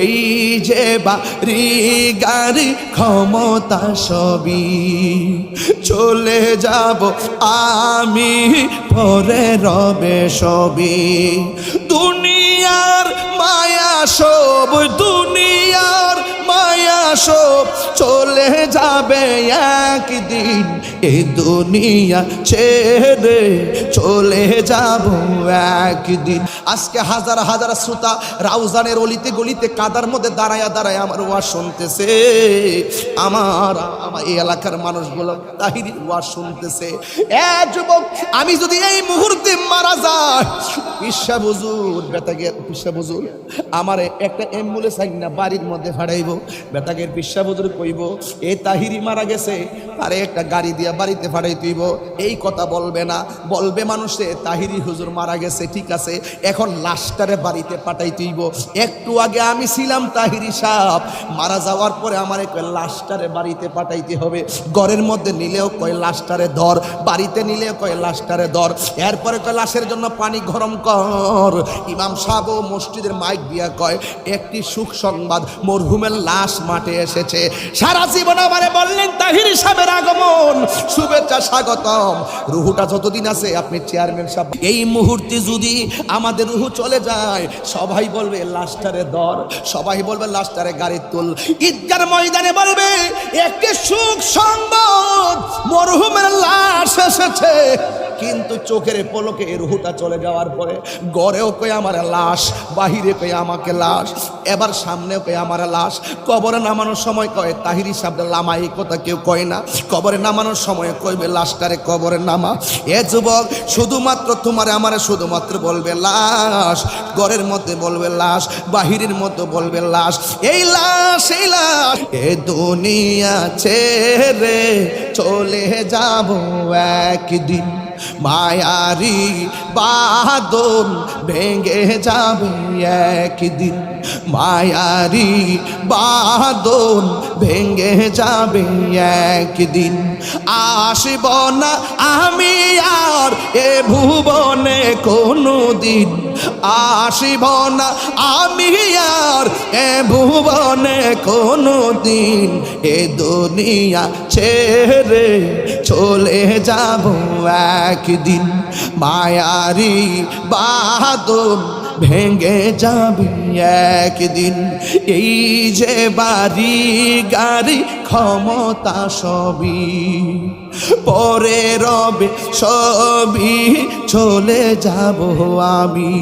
এই যে বাড়ি গাড়ি ক্ষমতা সবই চলে যাব আমি, পরে রবে সবই। দুনিয়ার মায়া সব, দুনিয়ার মায়া সব চলে যাবে একদিন, এই দুনিয়া ছেড়ে চলে যাব একদিন। আজকে হাজার হাজার শ্রোতা রাউজানের অলিতে গলিতে কাদার মধ্যে দাঁড়ায়া দাঁড়ায় আমার ওয়াজ শুনতেছে। আমার এই এলাকার মানুষগুলো তাহিরির ওয়াজ শুনতেছে। যুবক, আমি যদি এই মুহূর্তে মারা যায়, পিসা বুজুর বেটাকে, পিসা বুজুর আমার একটা অ্যাম্বুলেন্স না বাড়ির মধ্যে ভাড়াইব, বেটাকে পিসা বুজুর কইব এই তাহিরি মারা গেছে, আরে একটা গাড়ি দিয়া বাড়িতে ভাড়াই তুইব। এই কথা বলবে না, বলবে মানুষে তাহিরি হুজুর মারা গেছে, ঠিক আছে, এখন লাশটারে বাড়িতে পাঠাই তুইব। একটু আগে আমি ছিলাম তাহিরি সাহেব, মারা যাওয়ার পরে আমার লাশটারে বাড়িতে পাঠাইতে হবে। ঘরের মধ্যে নিলেও কয় লাশটারে ধর, বাড়িতে নিলেও কয় লাশটারে ধর। এরপরে কয় লাশের জন্য পানি গরম কর। ইমাম সাহেব ও মসজিদের মাইক দিয়া কয় একটি সুখ সংবাদ, মরহুমের লাশ মাঠে এসেছে। সারা জীবন আমারে বললেন তাহিরি সাহেবের আগমন, শুভেচ্ছা, স্বাগতম। রুহুটা যতদিন আছে আপনি চেয়ারম্যান সাহেব, এই মুহূর্তে যদি আমাদের রুহু চলে যায়, সবাই বলবে লাশটারে ধর, সবাই বলবে লাশটারে গাড়ি তুল। ঈদগার ময়দানে বলবে একটি সুখ সংবাদ, মরহুমের লাশ এসেছে। কিন্তু চোখের পলকে রুহুটা চলে যাওয়ার পরে গড়েও কই আমার লাশ, বাহিরে কই আমাকে লাশ, এবার সামনেও কই আমার লাশ। কবরে নামানোর সময় কয় তাহিরি সাহেব লামা, এই কথা কেউ কয় না। কবরে নামানোর সময় কইবে লাশটারে কবরে নামা। এ যুবক, শুধুমাত্র তোমারে আমারে শুধুমাত্র বলবে লাশ, ঘরের মধ্যে বলবে লাশ, বাহিরের মধ্যে বলবে লাশ। এই লাশ, এই লাশ, এ দুনিয়া ছেড়ে চলে যাব একদিন, মায়ারি বাঁধন ভেঙে যাবে একদিন, মায়ারি বাঁধন ভেঙে যাবে একদিন। আসব না আমি আর এ ভুবনে কোনো দিন, আসব না আমি আর এ ভুবনে কোনো দিন, এ দুনিয়া ছেড়ে চলে যাব একদিন, মায়ারি বাঁধন ভেঙে যাবে একদিন। এই যে বাড়ি গাড়ি ক্ষমতা সবই পরে রবে সবই চলে যাব আমি,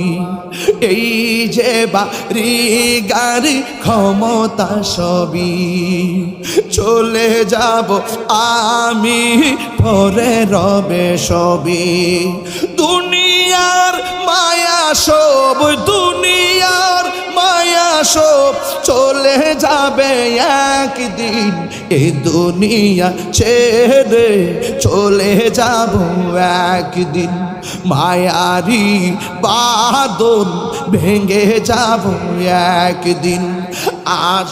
এই যে বাড়ি গাড়ি ক্ষমতা সবই চলে যাব আমি, পরে রবে সবই। দুনিয়ার মায়া সব, দুনিয়ার মায়া সব চলে যাবে একদিন, এই দুনিয়া ছেড়ে চলে যাব একদিন, মায়ারি বাঁধন ভেঙে যাব একদিন। আজ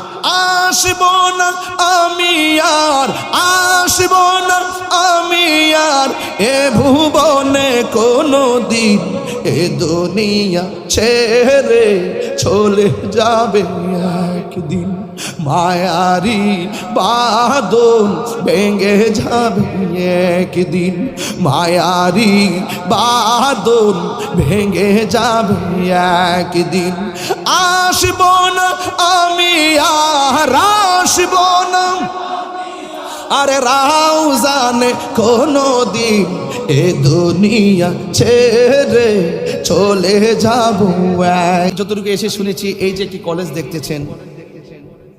আসব না আমি আর, আসব না আমি আর এ ভুবনে কোনো দিন, এ দুনিয়া ছেড়ে চলে যাবে একদিন, মায়ারি বাঁধন ভেঙে যাবে একদিন, মায়ারি বাঁধন ভেঙে যাবে একদিন। আসব না আমি আর, আসব না আরে রাউজানে কোনো দিন, এ দুনিয়া ছেড়ে চলে যাব। যতটুকু এসে শুনেছি, এই যে একটি কলেজ দেখতেছেন,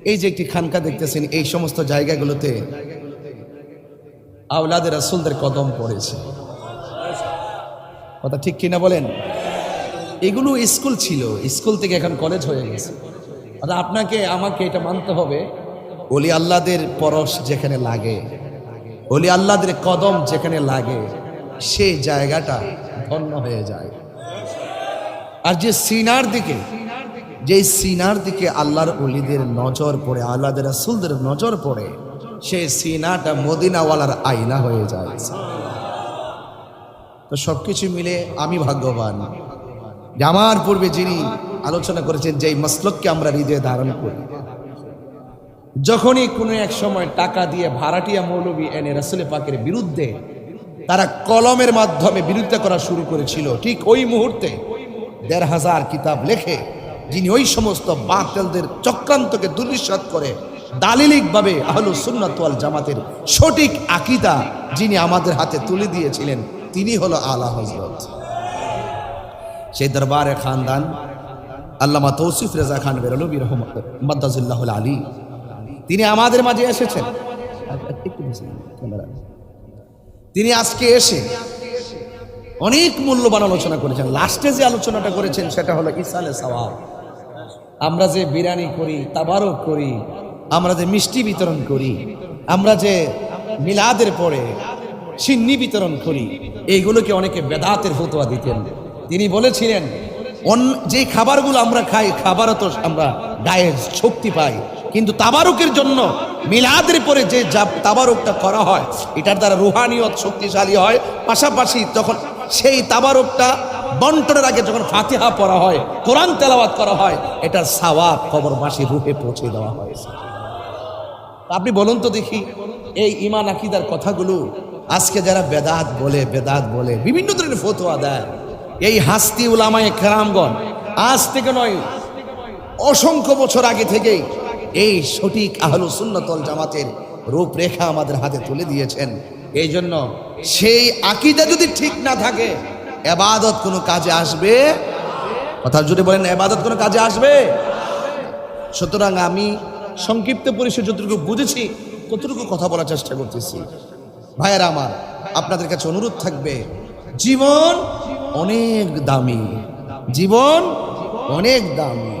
এই যে একটি খানকা দেখতেছেন, এই সমস্ত জায়গাগুলোতে আওলাদে রাসূলদের কদম পড়েছে। কথা ঠিক কিনা বলেন? এগুলো স্কুল ছিল, স্কুল থেকে এখন কলেজ হয়ে গেছে। আপনাকে আমাকে এটা মানতে হবে, ওলি আল্লাহদের পরশ যেখানে লাগে, ওলি আল্লাহদের কদম যেখানে লাগে, সেই জায়গাটা ধন্য হয়ে যায়। আর যে সিনার দিকে, যে সিনার দিকে আল্লাহর ওলিদের নজর পড়ে, আল্লাহদের রাসূলদের নজর পড়ে, সেই সিনাটা মদিনাওয়ালার আয়না হয়ে যায়। তো সবকিছু মিলে আমি ভাগ্যবান যে আমার পূর্বে যিনি আলোচনা করেছেন যে এই মাসলককে আমরা হৃদয়ে ধারণ করি। যখনই কোনো এক সময় টাকা দিয়ে ভাড়াটিয়া মৌলবী এনে রাসূল পাকের বিরুদ্ধে তারা কলমের মাধ্যমে বিরোধিতা করা শুরু করেছিল, ঠিক ওই মুহূর্তে ১৫০০ কিতাব লেখে যিনি ওই সমস্ত বাতিলদের চক্রান্তকে দুর্নিশ্বাত করে দালিলিকভাবে আহলুস সুন্নাত ওয়াল জামাতের সঠিক আকীদা যিনি আমাদের হাতে তুলে দিয়েছিলেন, তিনি হলো আলা হযরত। সেই দরবারে খানদান আল্লামা তৌসিফ রেজা খান বেরলভী মাদ্দাজুল্লাহুল আলী, তিনি আমাদের মাঝে এসেছেন। তিনি আজকে এসে অনেক মূল্যবান আলোচনা করেছেন। লাস্টে যে আলোচনাটা করেছেন সেটা হলো ইসালে সওয়াব। আমরা যে বিরিয়ানি করি, তাবারক করি, আমরা যে মিষ্টি বিতরণ করি, আমরা যে মিলাদের পরে সিন্নি বিতরণ করি, এইগুলোকে অনেকে বেদাতের ফতোয়া দিতেন। তিনি বলেছিলেন যে খাবারগুলো আমরা খাই, খাবারও তো আমরা গায়ে শক্তি পাই, কিন্তু তাবারুকের জন্য মিলাদের পরে যে তাবারুকটা করা হয় এটার দ্বারা রুহানিয়ত শক্তিশালী হয়। পাশাপাশি যখন সেই তাবারুকটা বন্টনের আগে যখন ফাতিহা পড়া হয়, কোরআন তেলাওয়াত করা হয়, এটার সওয়াব কবরবাসী রুহে পৌঁছে দেওয়া হয়। আপনি বলুন তো দেখি, এই ঈমান আকীদার কথাগুলো আজকে যারা বেদাত বলে বিভিন্ন ধরনের ফতোয়া দেয়, এই হাস্তি উলামায়ে কেরামগণ আজ থেকে নয়, অসংখ্য বছর আগে থেকেই এই সঠিক আহলুস সুন্নাত ওয়াল জামাতের রূপরেখা আমাদের হাতে তুলে দিয়েছেন। এই জন্য সেই আকীদা যদি ঠিক না থাকে, ইবাদত কোনো কাজে আসবে? কথা জুড়ে বলেন, ইবাদত কোনো কাজে আসবে? সুতরাং আমি সংক্ষিপ্ত পরিসরে যতটুকু বুঝেছি ততটুকু কথা বলার চেষ্টা করতেছি। ভাইয়েরা আমার, আপনাদের কাছে অনুরোধ থাকবে, জীবন অনেক দামি, জীবন অনেক দামি,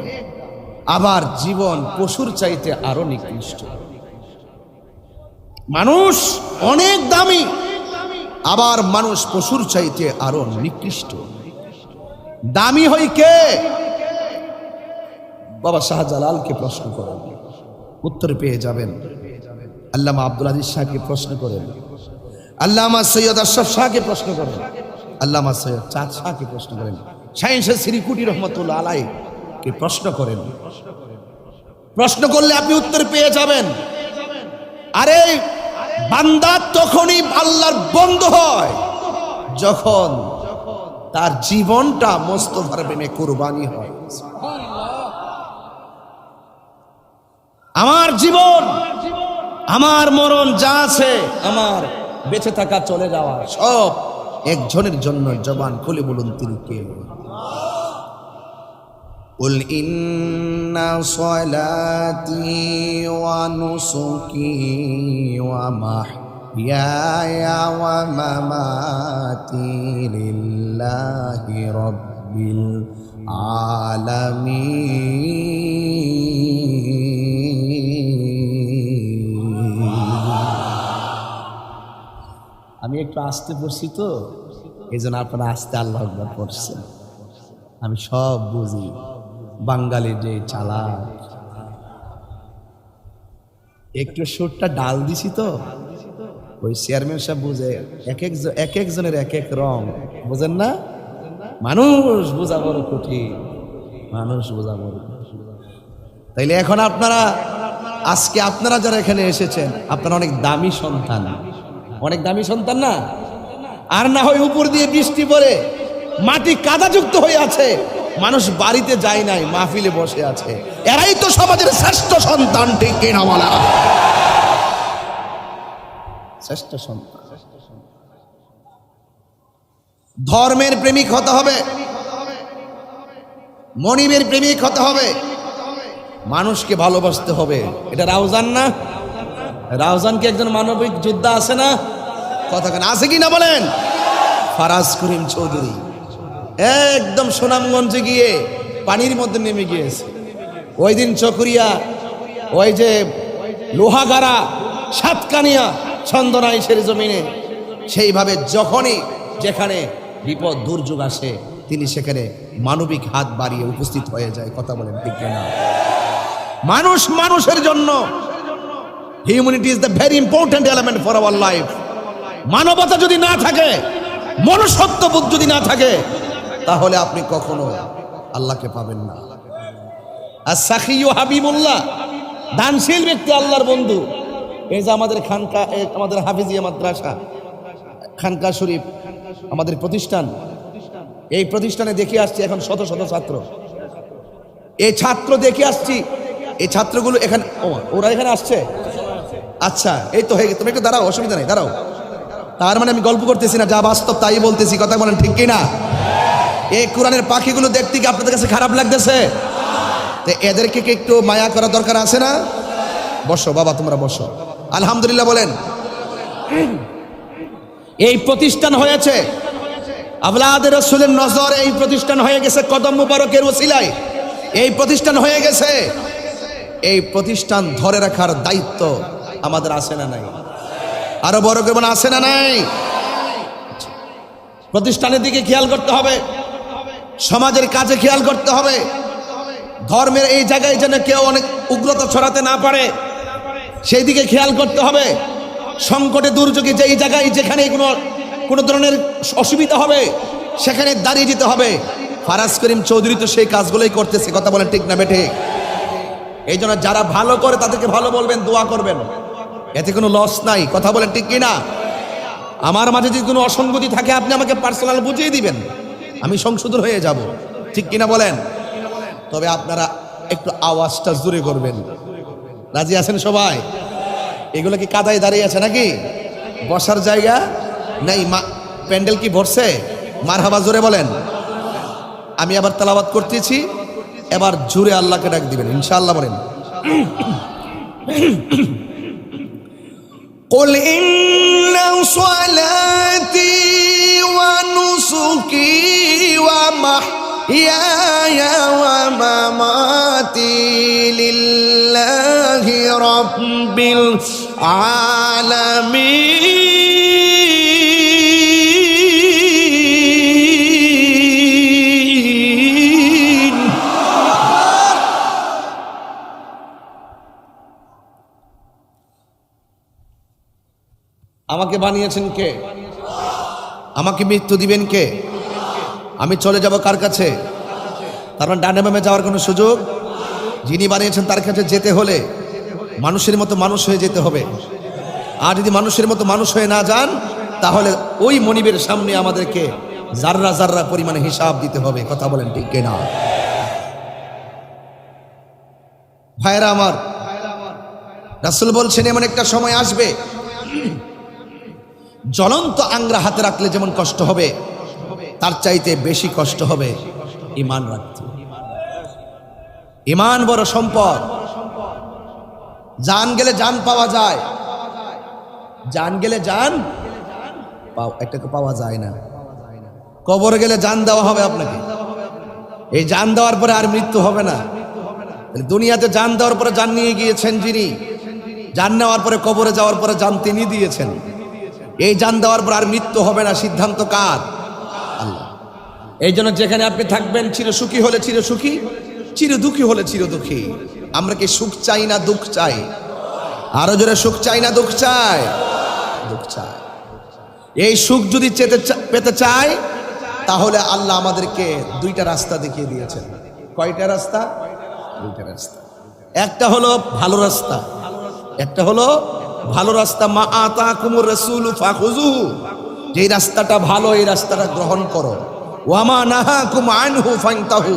আবার জীবন পশুর চাইতে আরো নিকৃষ্ট। মানুষ অনেক দামি, আবার মানুষ পশুর চাইতে আরো নিকৃষ্ট। দামি হই কে? বাবা শাহজালালকে প্রশ্ন করেন, উত্তর পেয়ে যাবেন। আল্লামা আব্দুল আজিজ শাহকে প্রশ্ন করেন, আল্লামা সৈয়দ আশরাফ শাহকে প্রশ্ন করেন, আল্লামা সৈয়দ চাঁদ শাহকে প্রশ্ন করেন, শাহীন শাহ সিরিকুটি রহমতুল্লাহ আলাইহিকে প্রশ্ন করেন। প্রশ্ন করলে আপনি উত্তর পেয়ে যাবেন। আরে বান্দা তখনই আল্লাহর বন্ধু হয় যখন তার জীবনটা মোস্তফার প্রেমে কুরবানি হয়। আমার জীবন, আমার মরণ যা আছে, আমার বেঁচে থাকা চলে যাওয়া সব একজনের জন্য। জবান খুলে বলুন তিনি কে? কুল ইন্না সলাতি ওয়া নুসুকি ওয়া মাহইয়ায়া ওয়া মামাতি লিল্লাহি রাব্বিল আলামিন। আমি একটু আস্তে পড়ছি তো, এই জন্য আপনারা আস্তে আল্লাহু আকবার পড়ছেন। আমি সব বুঝি, বাঙালি যে চালাক, একটু সুরটা ডাল দিছি তো, ওই চেয়ারম্যান সাহেব বুঝে, এক একজনের এক এক রং, বুঝেন না? মানুষ বোঝা বড় কঠিন, মানুষ বোঝা বড় কঠিন। তাইলে এখন আপনারা, আজকে আপনারা যারা এখানে এসেছেন, আপনারা অনেক দামি সন্তান, অনেক দামি সন্তান না? আর না হয় উপর দিয়ে বৃষ্টি পড়ে মাটি কাদাযুক্ত হয়ে আছে, মানুষ বাড়িতে যায় নাই, মাহফিলে বসে আছে, এরাই তো সমাজের শ্রেষ্ঠ সন্তান, ঠিক কিনা বলা? শ্রেষ্ঠ সন্তান। ধর্মের প্রেমিক হতে হবে, মনিবের প্রেমিক হতে হবে, মানুষকে ভালোবাসতে হবে। এটা রাউজান না? রাউজান কি একজন মানবিক যোদ্ধা আছে না? কথা কেন আছে কি না বলেন? ফারাজ করিম চৌধুরী একদম সুনামগঞ্জে গিয়ে পানির মধ্যে নেমে গিয়েছে। ওই দিন চকরিয়া, ওই যে লোহাগাড়া, সাতকানিয়া, ছন্দনাইশের জমিনে, সেইভাবে যখনই যেখানে বিপদ দুর্যোগ আসে তিনি সেখানে মানবিক হাত বাড়িয়ে উপস্থিত হয়ে যায়। কথা বলেন ঠিক না? মানুষ মানুষের জন্য, humanity is the very important element for our life. মানবতা যদি না থাকে, মনুষ্যত্ববোধ যদি না থাকে, তাহলে আপনি কখনো আল্লাহকে পাবেন না। আর সাখিউ হাবিবুল্লাহ, দানশীল ব্যক্তি আল্লাহর বন্ধু। এই যে আমাদের খানকা, আমাদের হাফিজিয়া মাদ্রাসা খানকা শরীফ আমাদের প্রতিষ্ঠান, এই প্রতিষ্ঠানে দেখে আসছি এখন শত শত ছাত্র। এই ছাত্র দেখে আসছি, এই ছাত্রগুলো এখানে, ওরা এখানে আসছে। আচ্ছা, এই তো হয়ে গেছে, তুমি একটু দাঁড়াও, অসুবিধা নেই, দাঁড়াও। তার মানে আমি গল্প করতেছি না, যা বাস্তব তাই বলতেছি, কথা বলেন ঠিক কিনা? এই কোরআনের পাখিগুলো দেখতে কি আপনাদের কাছে খারাপ লাগতেছে? তো এদেরকে কি একটু মায়া করা দরকার আছে না? বসো বাবা, তোমরা বসো। আলহামদুলিল্লাহ বলেন। এই প্রতিষ্ঠান হয়েছে আওলাদে রাসূলের নজর, এই প্রতিষ্ঠান হয়ে গেছে কদম মুবারকের ওসিলায়, এই প্রতিষ্ঠান হয়ে গেছে। এই প্রতিষ্ঠান ধরে রাখার দায়িত্ব আমাদের আছে না নাই? আরো বড় করে বলেন, আছে না নাই? প্রতিষ্ঠানের দিকে খেয়াল করতে হবে, সমাজের কাজে খেয়াল করতে হবে, ধর্মের এই জায়গায় যেন কেউ অনেক উগ্রতা ছড়াতে না পারে সেই দিকে খেয়াল করতে হবে। সংকটে দুর্যোগে যেই জায়গায় যেখানে কোনো ধরনের অসুবিধা হবে সেখানে দাঁড়িয়ে যেতে হবে। ফারাজ করিম চৌধুরী তো সেই কাজগুলোই করতেছে, কথা বলেন ঠিক না বেঠিক? এই জন্য যারা ভালো করে তাদেরকে ভালো বলবেন, দোয়া করবেন, এতে কোনো লস নাই, কথা বলেন ঠিক কিনা? আমার মাঝে যদি কোনো অসঙ্গতি থাকে আপনি আমাকে পার্সোনাল বুঝিয়ে দিবেন, আমি সংশোধন হয়ে যাব, ঠিক কিনা বলেন? তবে আপনারা একটু আওয়াজটা জোরে করবেন। রাজি আছেন সবাই? এগুলো কি কাদায় দাঁড়িয়ে আছে নাকি? বসার জায়গা নাই? প্যান্ডেল কি ভরছে? মারহাবা জোরে বলেন। আমি আবার তেলাওয়াত করতেছি, এবার জোরে আল্লাহকে ডাক দিবেন ইনশাআল্লাহ। বলেন, قل إن صلاتي ونسكي ومحياي ومماتي لله رب العالمين। আমাকে বানিয়েছেন কে? আমাকে মৃত্যু দিবেন কে? আমি চলে যাব কার কাছে? তার মানে ডানে বামে যাওয়ার কোনো সুযোগ? যিনি বানিয়েছেন তার কাছে যেতে হলে মানুষের মতো মানুষ হয়ে যেতে হবে। আর যদি মানুষের মতো মানুষ হয়ে না যান তাহলে ওই মনিবের সামনে আমাদেরকে জাররা জাররা পরিমাণে হিসাব দিতে হবে, কথা বলেন ঠিক কিনা? ভাইরা আমার, রাসূল বলছেন এমন একটা সময় আসবে জ্বলন্ত আংরা হাতে রাখলে যেমন কষ্ট হবে তার চাইতে বেশি কষ্ট হবে ঈমান রাখতে। ঈমান বড় সম্পদ। জান গেলে জান পাওয়া যায়, জান গেলে জান একটাকে পাওয়া যায় না। কবরে গেলে জান দেওয়া হবে আপনাকে, এই জান দেওয়ার পরে আর মৃত্যু হবে না। দুনিয়াতে জান দেওয়ার পরে জান নিয়ে গিয়েছেন যিনি, জান নেওয়ার পরে কবরে যাওয়ার পরে জান তিনি দিয়েছেন। এই জান দেওয়ার পর আর মৃত্যু হবে না, সিদ্ধান্ত কার? আল্লাহ। এই জন্য যেখানে আপনি থাকবেন চির সুখী হলে চির সুখী, চির দুঃখী হলে চির দুঃখী। আমরা কি সুখ চাই না দুঃখ চাই? আরো জোরে, সুখ চাই না দুঃখ চাই? দুঃখ চাই। এই সুখ যদি পেতে চাই তাহলে আল্লাহ আমাদেরকে দুইটা রাস্তা দেখিয়ে দিয়েছেন। কয়টা রাস্তা? দুইটা রাস্তা। একটা হলো ভালো রাস্তা, একটা হলো ভালো রাস্তা। মা আতাকুমুর রাসূলু ফাখুযুহু, যেই রাস্তাটা ভালো এই রাস্তাটা গ্রহণ করো। ওয়া মা নাহাকুম আনহু ফান্তাহু,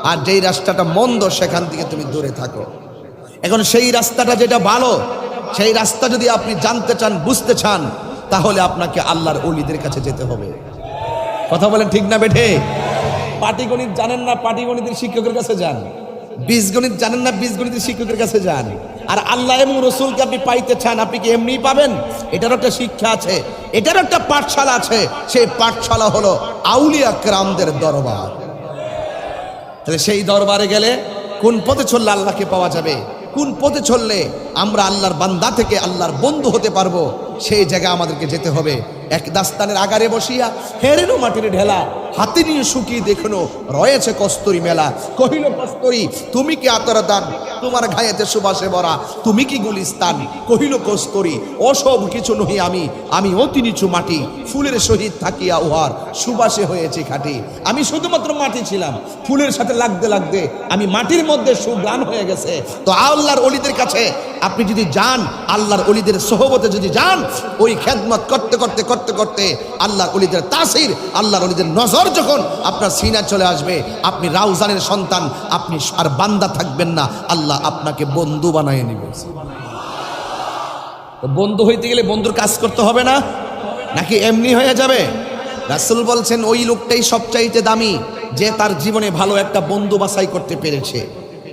আর যেই রাস্তাটা মন্দ সেখান থেকে তুমি দূরে থাকো। এখন সেই রাস্তাটা যেটা ভালো, সেই রাস্তা যদি আপনি জানতে চান, বুঝতে চান, তাহলে আপনাকে আল্লাহর ওলিদের কাছে যেতে হবে। কথা বলেন ঠিক না বেঠে? পাটিগণিত জানেন না, পাটিগণিতের শিক্ষকের কাছে যান। বীজগণিত জানেন না, বীজগণিতের শিক্ষকের কাছে যান। আর আল্লাহ এবং রসুলকে আপনি পাইতে চান, আপনি কি এমনি পাবেন? এটারও একটা শিক্ষা আছে, এটারও একটা পাঠশালা আছে। সেই পাঠশালা হলো আউলিয়া কেরামদের দরবার। তাহলে সেই দরবারে গেলে কোন পথে চললে আল্লাহকে পাওয়া যাবে, কোন পথে চললে আমরা আল্লাহর বান্দা থেকে আল্লাহর বন্ধু হতে পারবো, সেই জায়গায় আমাদেরকে যেতে হবে। এক দাস্তানের আগারে বসিয়া হেরেনো মাটির ঢেলা হাতে নিয়ে শুকিয়ে দেখনো রয়েছে কস্তুরী মেলা। কহিল কস্তুরী তুমি কি আতর দান, তোমার ঘায়েতে সুবাসে ভরা তুমি কি গুলিস্তান। কহিল কস্তুরী ওসব কিছু নহি আমি অতি নিচু মাটি, ফুলের সহিত থাকিয়া উহার সুবাসে হয়েছে খাঁটি। আমি শুধুমাত্র মাটি ছিলাম, ফুলের সাথে লাগতে লাগতে আমি মাটির মধ্যে সুগ্রাণ হয়ে গেছে। তো আল্লাহর ওলিদের কাছে আপনি যদি যান, আল্লাহর ওলিদের সোহবতে যদি যান, ওই খেদমত করতে করতে করতে করতে আল্লাহর ওলিদের তাসির, আল্লাহর ওলিদের নজর যখন আপনার সিনা চলে আসবে, আপনি রাউজানের সন্তান, আপনি আর বান্দা থাকবেন না, আল্লাহ আপনাকে বন্ধু বানিয়ে নেবে। তো বন্ধু হইতে গেলে বন্ধুর কাজ করতে হবে না, নাকি এমনি হয়ে যাবে? রাসূল বলছেন ওই লোকটাই সবচাইতে দামি যে তার জীবনে ভালো একটা বন্ধু বাছাই করতে পেরেছে,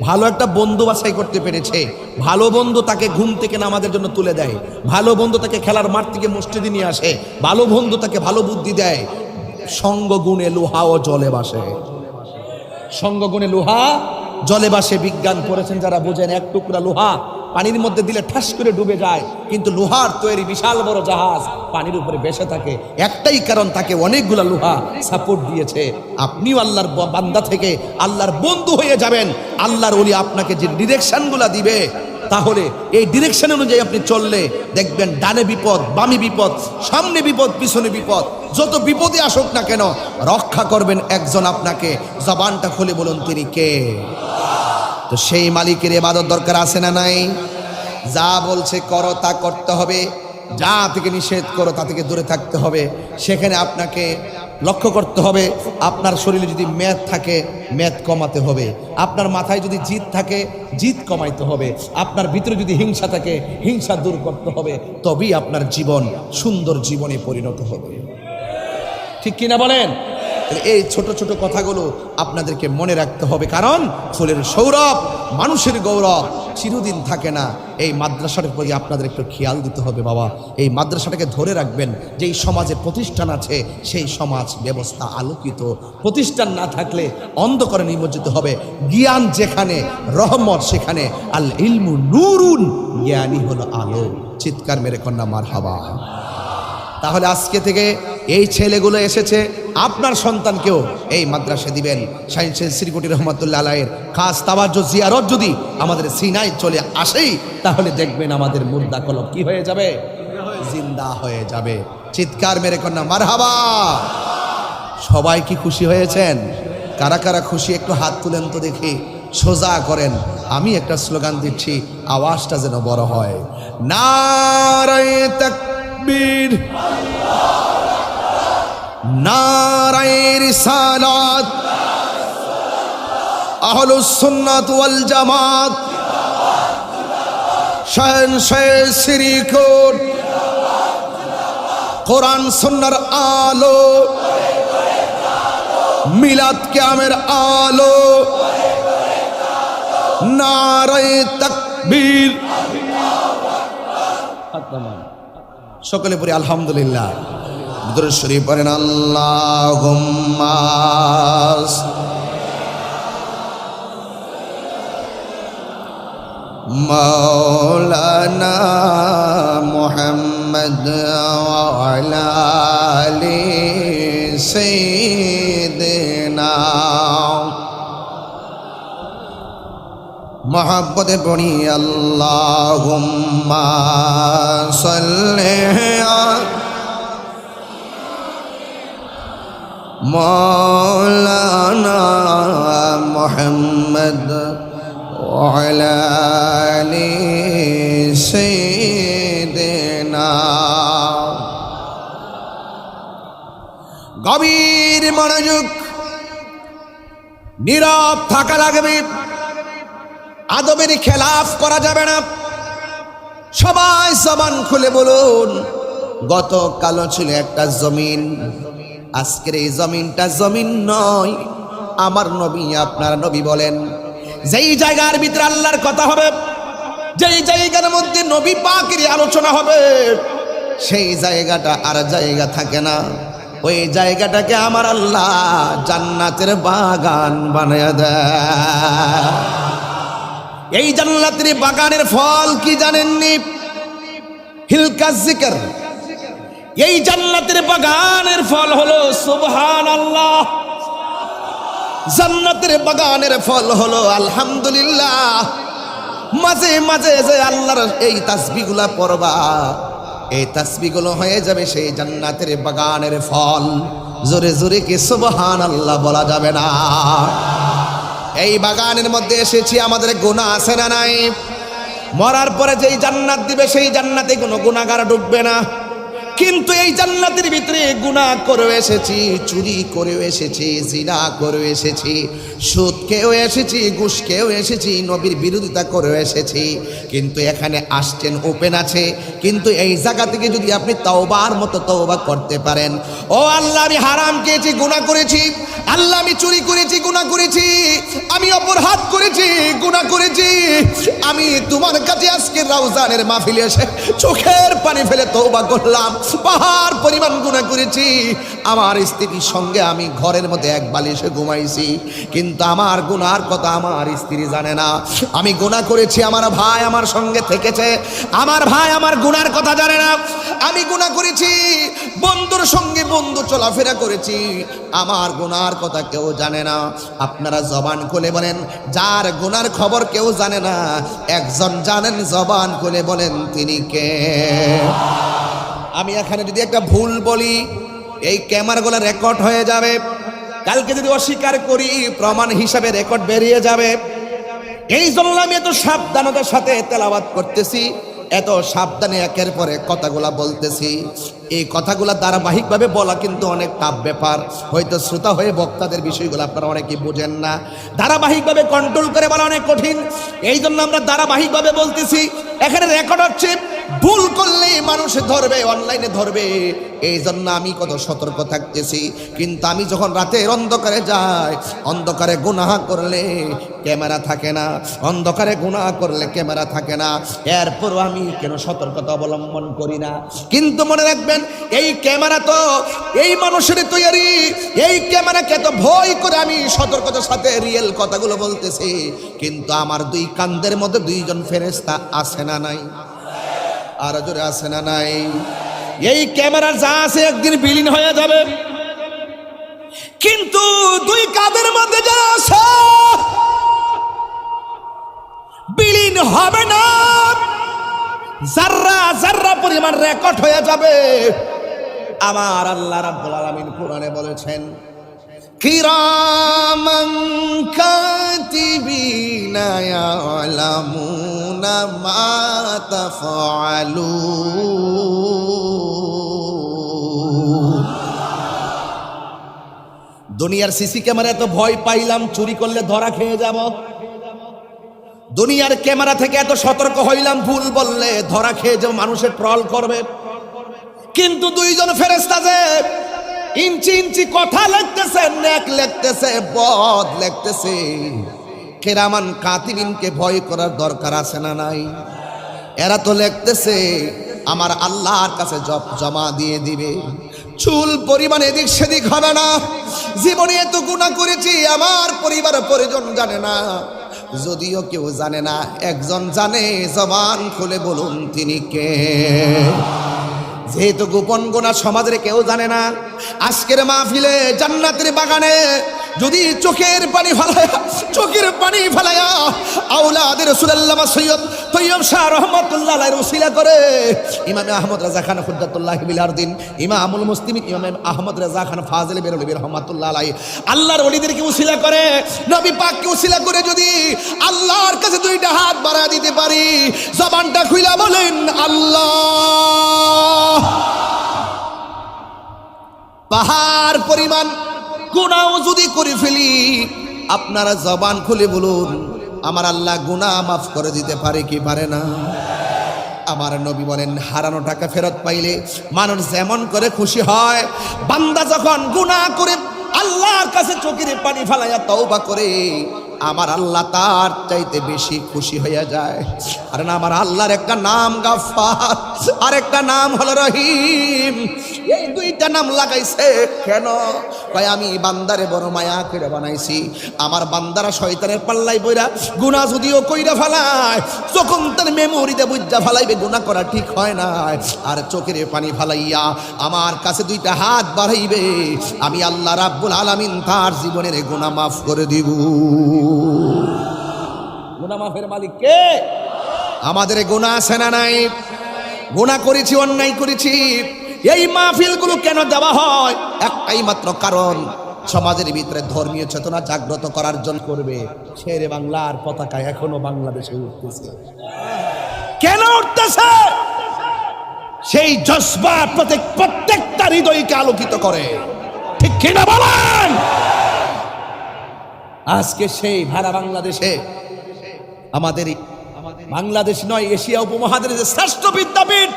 ভালো একটা বন্ধু বাছাই করতে পেরেছে। ভালো বন্ধু তাকে ঘুম থেকে নামাজের জন্য তুলে দেয়, ভালো বন্ধু তাকে খেলার মাঠ থেকে মসজিদে নিয়ে আসে, ভালো বন্ধু তাকে ভালো বুদ্ধি দেয়। সঙ্গ গুণে লোহা ও জলে বাসে, সঙ্গ গুণে লোহা জলে বাসে। বিজ্ঞান পড়েছেন যারা বোঝেন, এক টুকরা লোহা পানির মধ্যে দিলে ঠাস করে ডুবে যায়, কিন্তু লোহার তৈরি বিশাল বড় জাহাজ পানির উপরে ভেসে থাকে। একটাই কারণ, তাকে অনেকগুলা লোহা সাপোর্ট দিয়েছে। আপনিও আল্লাহর বান্দা থেকে আল্লাহর বন্ধু হয়ে যাবেন। আল্লাহর ওলি আপনাকে যে ডিরেকশনগুলা দিবে, তাহলে এই ডিরেকশন অনুযায়ী আপনি চললে দেখবেন ডানে বিপদ, বামে বিপদ, সামনে বিপদ, পিছনে বিপদ, যত বিপদে আসুক না কেন রক্ষা করবেন একজন আপনাকে। জবানটা খুলে বলুন তিনি কে? তো সেই মালিকের ইবাদত দরকার আছে না নাই? যা বলছে করো তা করতে হবে, যা থেকে নিষেধ করো তা থেকে দূরে থাকতে হবে। সেখানে আপনাকে লক্ষ্য করতে হবে, আপনার শরীরে যদি মেদ থাকে মেদ কমাতে হবে, আপনার মাথায় যদি জিদ থাকে জিদ কমাইতে হবে, আপনার ভিতরে যদি হিংসা থাকে হিংসা দূর করতে হবে, তবেই আপনার জীবন সুন্দর জীবনে পরিণত হবে। ঠিক কিনা বলেন? এই ছোট ছোট কথাগুলো আপনাদেরকে মনে রাখতে হবে, কারণ ফুলের সৌরভ মানুষের গৌরব চিরদিন থাকে না। এই মাদ্রাসাটার প্রতি আপনাদের একটু খেয়াল দিতে হবে বাবা। এই মাদ্রাসাটাকে ধরে রাখবেন। যেই সমাজে প্রতিষ্ঠান আছে সেই সমাজ ব্যবস্থা আলোকিত, প্রতিষ্ঠান না থাকলে অন্ধকারে নিমজ্জিত হবে। জ্ঞান যেখানে রহমত সেখানে, আল ইলমু নূরুন, জ্ঞানী হলো আলো। চিৎকার মেরে কন্যা মারহাবা। তাহলে আজকে থেকে এই ছেলেগুলো এসেছে, আপনার সন্তানকেও এই মাদ্রাসা দিবেন। শাইন শ্রীকুটি রহমতুল্লাহ আলাইহির খাস তাওয়াজ্জুহ জিয়ারত যদি আমাদের সিনায় চলে আসেই, তাহলে দেখবেন আমাদের মুর্দা কলব কি হয়ে যাবে? জিন্দা হয়ে যাবে। চিৎকার মেরে কন্যা মারহাবা। সবাই কি খুশি হয়েছেন? কারা কারা খুশি একটু হাত তুলেন তো দেখি, সোজা করেন। আমি একটা স্লোগান দিচ্ছি, আওয়াজটা যেন বড় হয়। নারায়ে তাকবীর, নারায়ে রিসালাত, আহলুস সুন্নাত ওয়াল জামাত, শাহেনশাহ শ্রীকুট, কোরআন সুন্নাহর আলো, মিলাদ কিয়ামের আলো, নারায়ে তাকবীর। সকলে পড়ি আলহামদুলিল্লাহ। দুরূদ শরীফ পড়েন আল্লাহুম্মা মাওলানা মুহাম্মদ ওয়া আলা আলি সাইয়্যিদিনা। মোহাব্বতে পড়ি আল্লাহুম্মা সাল্লি মাওলানা মুহাম্মদ ওয়া আলা আলি সাইয়্যিদিনা। গভীর মনোযোগ, নীরব থাকা লাগবে। আদবের খেলাফ করা যাবে না। সবাই জবান খুলে বলুন, গতকালও ছিল একটা জমিন, আজকের এই জমিনটা জমিন নয়। আমার নবী আপনার নবী বলেন, যেই জায়গার ভিতরে আল্লাহর কথা হবে, যেই জায়গার মধ্যে নবী পাকের আলোচনা হবে, সেই জায়গাটা আর জায়গা থাকে না। ওই জায়গাটাকে আমার আল্লাহ জান্নাতের বাগান বানায়া দেয়। এই জান্নাতের বাগানের ফল কি জানেননি? হিলকা জিকির। এই জান্নাতের বাগানের ফল হলো সুবহানাল্লাহ। জান্নাতের বাগানের ফল হলো আলহামদুলিল্লাহ। মাঝে মাঝে যে আল্লাহর এই তাসবিহগুলা পড়বা, এই তাসবিহগুলো হয়ে যাবে সেই জান্নাতের বাগানের ফল। জোরে জোরে কি সুবহানাল্লাহ বলা যাবে না? এই বাগানের মধ্যে এসেছি, আমাদের গুনাহ আছে না নাই? মরার পরে যেই জান্নাত দিবে সেই জান্নাতে কোনো গুনাহগার ঢুকবে না। কিন্তু এই জান্নাতের ভিতরে গুনাহ করে এসেছি, চুরি করে এসেছি, জিনা করে এসেছি, সুদ খেয়েও এসেছি, ঘুষ খেয়েও এসেছি, নবীর বিরোধিতা করে এসেছি, কিন্তু এখানে আসছেন ওপেন আছে। কিন্তু এই জায়গা থেকে যদি আপনি তওবার মতো তওবা করতে পারেন, ও আল্লাহ আমি হারাম খেয়েছি, গুনাহ করেছি, আল্লাহ আমি চুরি করেছি, গুনাহ করেছি, আমি অপরাধ করেছি, গুনাহ করেছি, আমি তোমার কাছে আজকে রওজানের মাহফিলে এসে চোখের পানি ফেলে তওবা করলাম, পাহাড় পরিমাণ গুনাহ করেছি। আমার স্ত্রীর সঙ্গে আমি ঘরের মধ্যে এক বালিশে ঘুমাইছি, কিন্তু আমার গুনার কথা আমার স্ত্রী জানে না। আমি গুনাহ করেছি, আমার ভাই আমার সঙ্গে থেকেছে, আমার ভাই আমার গুনার কথা জানে না। আমি গুনাহ করেছি, বন্ধুর সঙ্গে বন্ধু চলাফেরা করেছি, আমার গুনার কথা কেউ জানে না। আপনারা জবান খুলে বলেন, যার গুনার খবর কেউ জানে না, একজন জানেন, জবান খুলে বলেন তিনি কে? আমি এখানে যদি একটা ভুল বলি, এই ক্যামেরাগুলো রেকর্ড হয়ে যাবে। কালকে যদি অস্বীকার করি, প্রমাণ হিসাবে রেকর্ড বেরিয়ে যাবে। এই জন্য আমি এত সাবধানতার সাথে তেলাওয়াত করতেছি, এত সাবধানে একের পর এক কথাগুলা বলতেছি। এই কথাগুলা ধারাবাহিকভাবে বলা কিন্তু অনেক টাফ ব্যাপার। হয়তো শ্রোতা হয়ে বক্তাদের বিষয়গুলো আপনারা অনেকেই বুঝেন না। ধারাবাহিকভাবে কন্ট্রোল করে বলা অনেক কঠিন, এই জন্য আমরা ধারাবাহিকভাবে বলতেছি। এখানে রেকর্ড হচ্ছে, ভুল করলে মানুষ ধরবে, অনলাইনে ধরবে, এই জন্য আমি কত সতর্ক থাকতেছি। কিন্তু আমি যখন রাতের অন্ধকারে যাই, অন্ধকারে গুনাহ করলে ক্যামেরা থাকে না, অন্ধকারে গুনাহ করলে ক্যামেরা থাকে না, এরপরও আমি কেন সতর্কতা অবলম্বন করি না? কিন্তু মনে রাখবেন, এই ক্যামেরা তো এই মানুষের তৈরি, এই ক্যামেরাকে এত ভয় করে আমি সতর্কতার সাথে রিয়েল কথাগুলো বলতেছি। কিন্তু আমার দুই কান্দের মধ্যে দুইজন ফেরেশতা আছে না নাই? আর জোরে আছে না নাই? এই ক্যামেরা যা আছে একদিন বিলীন হয়ে যাবে, কিন্তু দুই কাঁধের মধ্যে যা আছে বিলীন হবে না। যাররা যাররা পরিমাণ রেকর্ড হয়ে যাবে। আমার আল্লাহ রাব্বুল আলামিন কোরআনে বলেছেন, কিরামান কাতিবিনা ইয়ালামুনা মা তাফআলুন। দুনিয়ার সিসি ক্যামেরা এত ভয় পাইলাম, চুরি করলে ধরা খেয়ে যাব। দুনিয়ার ক্যামেরা থেকে এত সতর্ক হইলাম, ভুল বললে ধরা খেয়ে যাব, মানুষের ট্রল করবে। কিন্তু দুইজন ফেরেশতা যে ইঞ্চি ইঞ্চি কথা লিখতেছে, নেক লিখতেছে, বদ লিখতেছে, কিরামান কাতিবিনকে ভয় করার দরকার আছে না নাই? এরা তো লিখতেছে আমার আল্লাহর কাছে জমা দিয়ে দিবে, চুল পরিমাণ এদিক সেদিক হবে না। জীবনে এত গুনাহ করেছি, আমার পরিবার পরিজন জানে না। যদিও কেউ জানে না, একজন জানে, জবান খুলে বলুন তিনি কে? যেহেতু গোপন গুনাহ সমাজের কেউ জানে না, আজকের মাহফিলে জান্নাতের বাগানে যদি চোখের পানি ফালায়া আওলাদ রাসূলুল্লাহ সৈয়দ তৈয়ব শাহ রহমাতুল্লাহ আলাইহির ওসিলা করে ইমাম আহমদ রাজা খান খুদ্দাতুল্লাহ বিল আরদিন, ইমামুল মুসলিমিন ইমাম আহমদ রাজা খান ফাজিল বেরলভী রহমাতুল্লাহ আলাইহি, আল্লাহর ওলিদেরকে ওসিলা করে, নবী পাককে ওসিলা করে যদি আল্লাহর কাছে দুইটা হাত বাড়া দিতে পারি, জবানটা খুইলা বলেন আল্লাহ। পাহাড় পরিমাণ গুনাহ যদি করে ফেলি, আপনারা জবান খুলে বলুন আমার আল্লাহ গুনাহ মাফ করে দিতে পারে কি পারে না? আমার নবী বলেন, হারানো টাকা ফেরত পাইলে মানুষ যেমন করে খুশি হয়, বান্দা যখন গুনাহ করে আল্লাহর কাছে চোখের পানি ফেলাইয়া তওবা করে, আমার আল্লাহ তার চাইতে বেশি খুশি হয়ে যায়। কারণ আমার আল্লাহর একটা নাম গাফফার, আর একটা নাম হলো রহিম। এই দুইটা নাম লাগাইছে কেন? কয় আমি বান্দারে বড় মায়া করে বানাইছি, আমার বান্দারা শয়তানের পাল্লাই বইরা গুনাহ যদিও কইরা ফেলায়, যখন তার মেমোরিতে বুঝা ফেলাইবে গুনাহ করা ঠিক হয় না, আর চোখের পানি ফালাইয়া আমার কাছে দুইটা হাত বাড়াইবে, আমি আল্লাহ রাব্বুল আলামিন তার জীবনের গুনাহ মাফ করে দিব। গুনাহ মাফের মালিক কে? আমাদের গুনাহ আছে না নাই? গুনাহ করেছি, অন্যায় করেছি। এই মাহফিলগুলো কেন দেওয়া হয়? একটাই মাত্র কারণ, সমাজের ভিতরে ধর্মীয় চেতনা জাগ্রত করার জন্য করবে। শেরে বাংলার পতাকা এখনো বাংলাদেশে উঠতেছে। কেন উঠতেছে? সেই জজবা প্রত্যেকটা হৃদয়কে আলোকিত করে, ঠিক কিনা বলেন? আজকে সেই ভাড়া বাংলাদেশে, আমাদের বাংলাদেশ নয়, এশিয়া উপমহাদেশের শ্রেষ্ঠ বিদ্যাপীঠ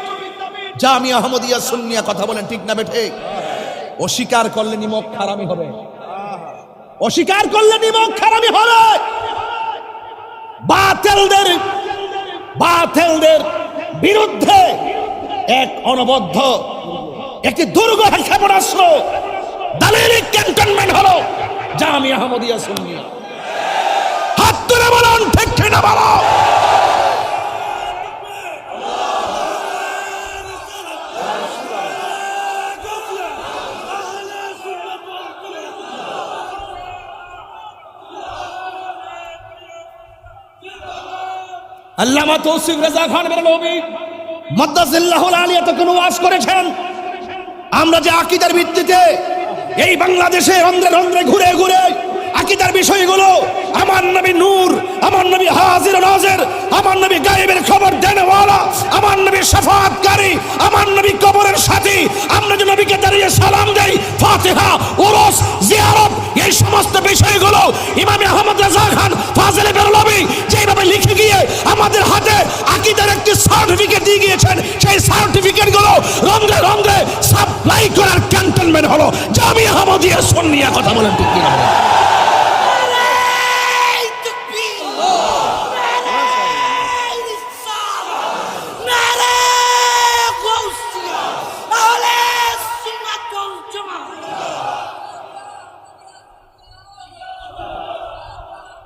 জামিয়া আহমদিয়া সুন্নিয়া, কথা বলেন ঠিক না বেঠে? অস্বীকার করলে নিমক হারামি হবে, অস্বীকার করলে নিমক হারামি হবে। বাতিলদের বিরুদ্ধে এক অনবদ্য একটি দুর্গ ক্ষেপণাস্ত্র, দালিলিক ক্যান্টনমেন্ট হলো জামিয়া আহমদিয়া সুন্নিয়া। হাত তুলে বলুন ঠিক কিনা বলো? আল্লামা তৌসিফ রেজা খান বেরলভী মাদ্দাজিল্লাহুল আলিয়া তো কোনো ওয়াজ করেছেন, আমরা যে আকীদার ভিত্তিতে এই বাংলাদেশে রন্ধ্রে রন্ধ্রে ঘুরে ঘুরে আকীদার বিষয়গুলো, আমার নবী নূর, আমার নবী হাজির ও নাজির, আমার নবী গায়েবের খবর দেনেওয়ালা, আমার নবী শাফাআতকারী, আমার নবী কবরের সাথী, আমরা যে নবীকে দাঁড়িয়ে সালাম দেই, ফাতিহা, উরুস, জিয়ারত, এই সমস্ত বিষয়গুলো ইমাম আহমদ রেজা খান ফাজিলে বেরলভী যেভাবে লিখে গিয়ে আমাদের হাতে আকীদার একটি সার্টিফিকেট দিয়ে গিয়েছেন, সেই সার্টিফিকেট গুলো রন্ধ্রে রন্ধ্রে সাপ্লাই করার ক্যান্টনমেন্ট হলো জামিয়া আহমদিয়া সুন্নিয়া। কথা বলেন ঠিক কিনা?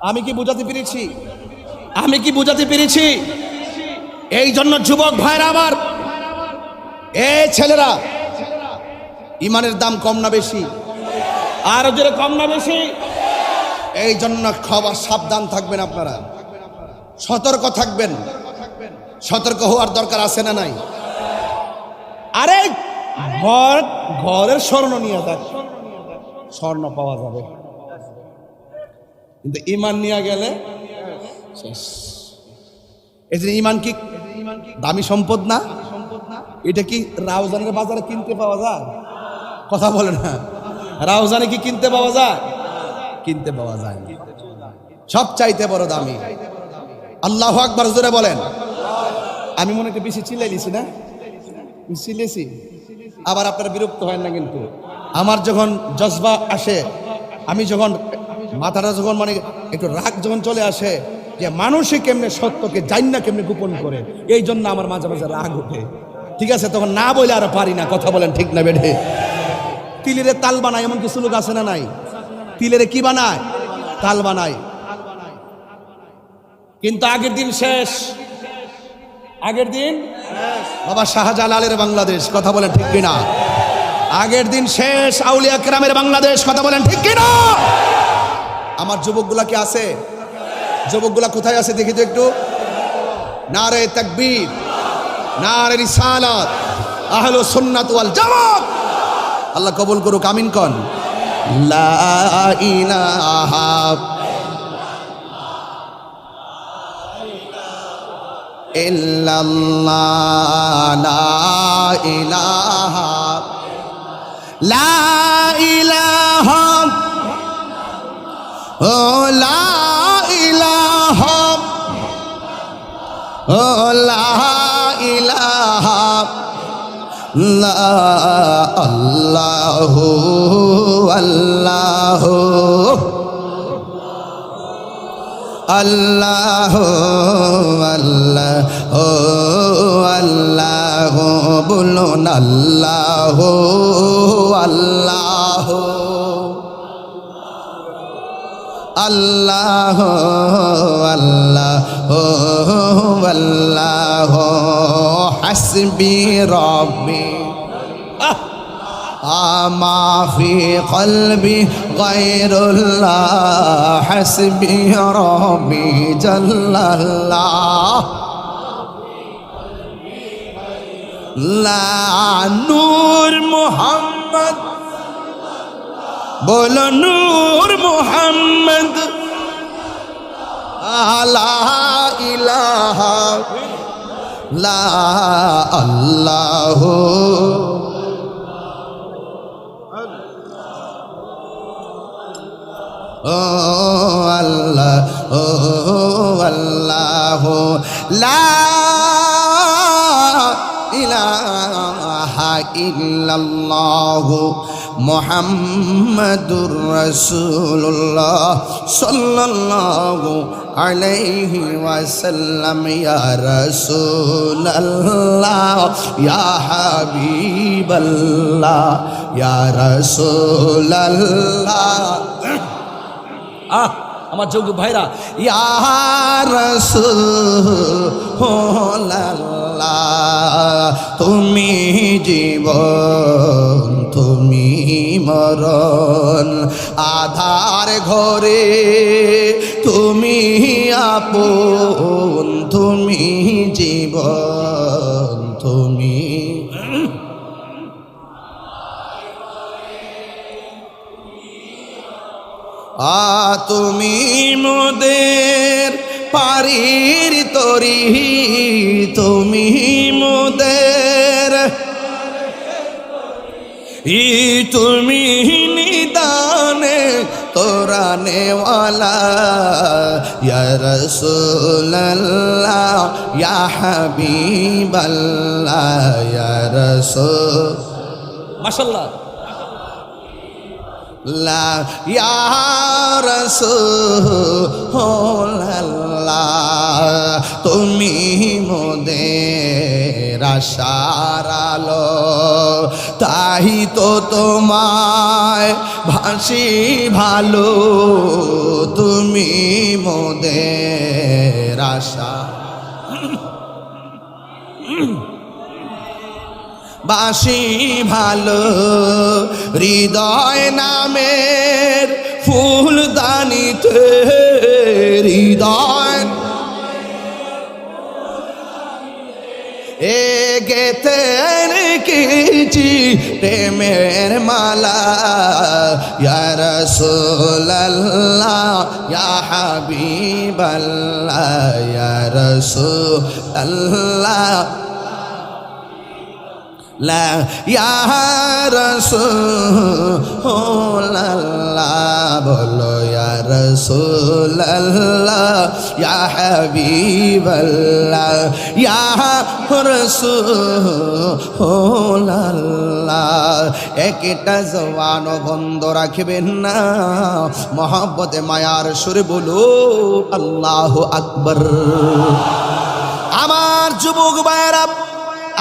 আমি কি বুঝাতে পেরেছি? আমি কি বুঝাতে পেরেছি? এই জন্য যুবক ভাইরা আমার, এই ছেলেরা, ইমানের দাম কম না বেশি? আর জোরে কম না বেশি? এই জন্য খবর সাবধান থাকবেন আপনারা, সতর্ক থাকবেন। সতর্ক হওয়ার দরকার আছে না নাই? আরে ঘরের স্বর্ণ নিয়ে যাক, স্বর্ণ পাওয়া যাবে, কিন্তু ইমান নিয়ে গেলে শেষ। এই যে ইমান কি দামি সম্পদ না? এটা কি রাউজানের বাজারে কিনতে পাওয়া যায়? কথা বলে না, রাউজানে কি কিনতে পাওয়া যায়? কিনতে পাওয়া যায় না। সব চাইতে বড় দামি। আল্লাহু আকবার জোরে বলেন। আমি মনে হয় বেশি চিল্লাইছি না? চিল্লেছি? আবার আপনারা বিরক্ত হয় না কিন্তু। আমার যখন জজবা আসে, আমি যখন মাথাটা যখন মানে একটু রাগ যখন চলে আসে যে মানুষে কেমনে সত্যকে জানি না কেমনে গোপন করে, এই জন্য আমার মাঝে মাঝে রাগ ওঠে। ঠিক আছে, তখন না বলে আর পারি না। কথা বলেন ঠিক না বেঠে? তিলেরে তাল বানায় এমন কিছু লোক আছে না নাই? তিলেরে কি বানায়? তাল বানায়। কিন্তু আগের দিন শেষ, আগের দিন বাবা শাহজালালের বাংলাদেশ। কথা বলেন ঠিক কিনা? আগের দিন শেষ, আউলিয়া কেরামের বাংলাদেশ। কথা বলেন ঠিক কিনা? আমার যুবকগুলা কি আছে? যুবকগুলা কোথায় আছে দেখি তো একটু। নারে তাকবীর, নারে রিসালাত, আহলে সুন্নাত ওয়াল জামাত। আল্লাহ কবুল করুক, আমিন কোন। লা ইলাহা ইল্লাল্লাহ, লা ইলাহা, লা ইলাহা, ও লা ইলাহা, ও লা ইলাহা, আল্লাহু আল্লাহু আল্লাহু আল্লাহু আল্লাহ আল্লাহ বলুন আল্লাহ আল্লাহ আল্লাহ আল্লাহ আল্লাহ হাসবি রব্বি ما في قلبي غير الله حسبي ربي جل الله لا نور محمد بولو نور محمد لا إله لا الله আল্লাহ আল্লাহ লা ইলাহা ইল্লাল্লাহ মুহাম্মাদুর রাসূলুল্লাহ সাল্লাল্লাহু আলাইহি ওয়াসাল্লাম ইয়া রাসূলাল্লাহ ইয়া হাবিবাল্লাহ ইয়া রাসূলাল্লাহ আমার যোগ্য ভাইরা ইয়া রাসূলুল্লাহ তুমি জীবন তুমি মরণ আধার ঘরে তুমি আপন তুমি জীবন তুমি তুমি মোদের পারির তরি তুমি মোদের তুমি নিদানে তোরানেওয়ালা ইয়া রাসূলুল্লাহ ইয়া হাবিবাল্লাহ ইয়া রাসূল মাশাআল্লাহ লা ইয়া রাসূলুল্লাহ তুমি মোদের আশার আলো তাই তো তোমায় ভাসি ভালো তুমি মোদের আশা বাসি ভালো হৃদয় নামের ফুলদানিতে হৃদয় এ গেতে রেখেছি প্রেমের মালা ইয়া রাসূলুল্লাহ ইয়া হাবিবাল্লাহ ইয়া রাসূলুল্লাহ লা ইয়া রাসূলুল্লাহ বলো ইয়া রাসূলুল্লাহ ইয়া হাবিবাল্লাহ ইয়া রাসূলুল্লাহ একটা জবান বন্ধ রাখবেন না মহব্বতে মায়ার সুরে বলো আল্লাহু আকবার আমার যুবক ভাইরা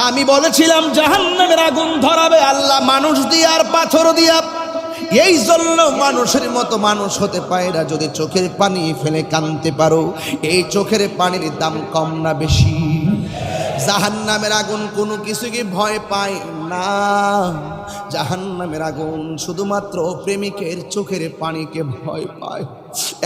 আমি বলেছিলাম জাহান্নামের আগুন ধরাবে আল্লাহ মানুষ দিয়ে আর পাথর দিয়া এই জন্য মানুষের মতো মানুষ হতে পারে না যদি চোখের পানি ফেলে কাঁদতে পারো এই চোখের পানির দাম কম না বেশি জাহান্নামের আগুন কোনো কিছুকে ভয় পায় না জাহান্নামের আগুন শুধুমাত্র প্রেমিকের চোখের পানিকে ভয় পায়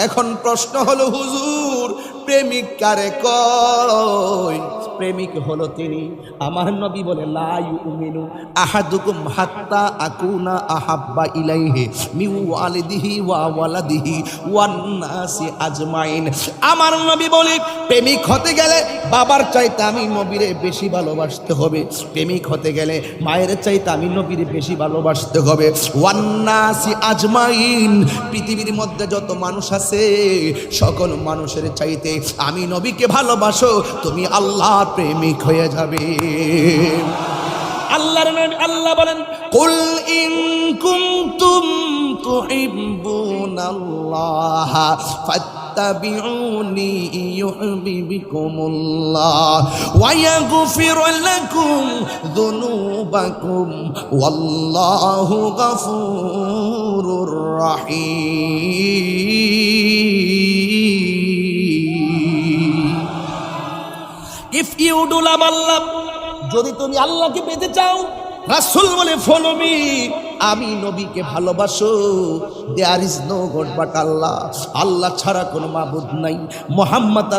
এখন প্রশ্ন হলো হুজুর প্রেমিক কারে কয় প্রেমিক হলো তিনি আমার নবী বলে লা ইউমিনু আহাদুকুম হাত্তা আকুনা আহাব্বা ইলাইহি মিন ওয়ালিদিহি ওয়া ওয়ালাদিহি ওয়ান নাসি আজমাইন আমার নবী বলে প্রেমিক হতে গেলে বাবার চাইতে আমি নবীরে বেশি ভালোবাসতে হবে প্রেমিক হতে গেলে মায়ের চাইতে আমি নবীরে বেশি ভালোবাসতে হবে ওয়ান নাসি আজমাইন পৃথিবীর মধ্যে যত মানুষ আছে সকল মানুষের চাইতে আমি নবীকে ভালোবাসো তুমি আল্লাহর প্রেমিক হয়ে যাবে আল্লাহর নবী আল্লাহ বলেন কুল ইন কুনতুম তুহিব্বুনাল্লাহ ফাত্তাবিউনি ইউহিব্বুকুমুল্লাহ ওয়া ইয়াগফির লাকুম যুনুবাকুম ওয়াল্লাহু গফুরুর রাহিম। ইফ ইউ ডু লাভ আল্লাহ, যদি তুমি আল্লাহকে পেতে চাও, রাসূল বলে ফলো মি, আমি নবীকে ভালোবাসো। There is no god but Allah, আল্লাহ ছাড়া কোনো মাবুদ নাই। Muhammad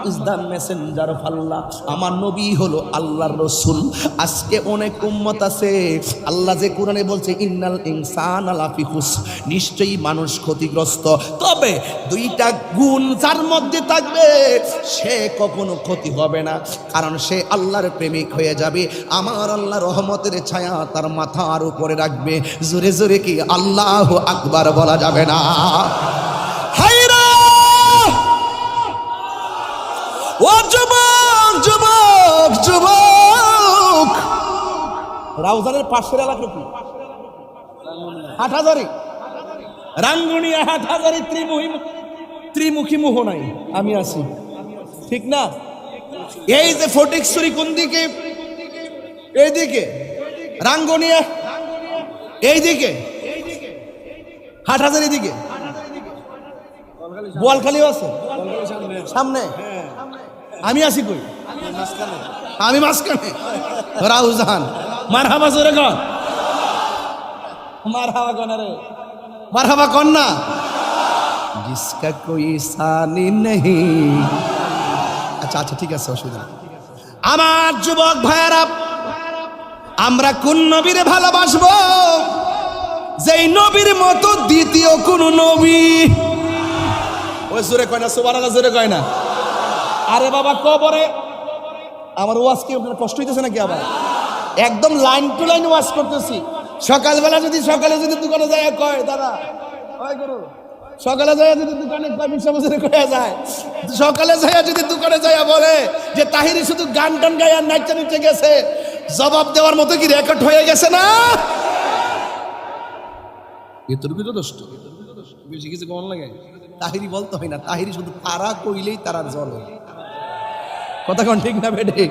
is the messenger of Allah, আমার নবী হলো আল্লাহর রাসূল। আজকে অনেক উম্মত আছে, আল্লাহ যে কোরআনে বলছে ইন্নাল ইনসানা লাফি খুসর, নিশ্চয়ই মানুষ ক্ষতিগ্রস্ত। তবে দুইটা গুণ যার মধ্যে থাকবে সে কখনো ক্ষতি হবে না, কারণ সে আল্লাহর প্রেমিক হয়ে যাবে। আমার আল্লাহ রহমতের ছায়া তার মাথার উপরে রাখবে। জোরে জোরে কি আল্লাহু আকবার বলা যাবে না? হায়রা ও যুবক যুবক যুবক, রাউজানের পাশের এলাকা কি? হাটহাজারী, রাঙ্গুনিয়া হাটহাজারী ত্রিমুখী মোহনায় আমি আছি, ঠিক না? এই যে ফটিকছড়ি কোন দিকে? এইদিকে। রাঙ্গুনিয়া এইদিকে, হাটহাজারী দিকে, বোয়ালখালীও আছে সামনে। আমি আছি কই? আমি মাঝখানে। রাউজান মারহাবা জোরে কর, মারহাবা কন রে, মারহাবা কন না। জিসকা কোই সানি নেহি। আচ্ছা আচ্ছা ঠিক আছে, অসুবিধা। আমার যুবক ভাইয়ারা, আমরা কোন নবীরে ভালোবাসবো? যেই নবীর মতো দ্বিতীয় কোন নবী। ওই জোরে কয় না সুবহানাল্লাহ, জোরে কয় না। আরে বাবা কবরে আমার ওয়াজ কি আপনার কষ্ট হইতেছে নাকি? আবার একদম লাইন টু লাইন ওয়াজ করতেছি। সকালে যদি দোকানে যায় কয় দাদা ওই গুরু, সকালে যায় যদি দোকানে কয় মিশা বছরে কয়ে যায়, সকালে যায় যদি দোকানে যায় বলে যে তাহিরি শুধু গান টান গায় আর নাচতে নিচে গেছে, জবাব দেওয়ার মতো কি রেকর্ড হয়ে গেছে না? এতটুকু তো দোষ্ট, বেশি কিছু কেমন লাগে? তাহিরি বলতে হয় না, তাহিরি শুধু তারা কইলেই তারা জ্বলে। কথা কোন ঠিক না বেটে?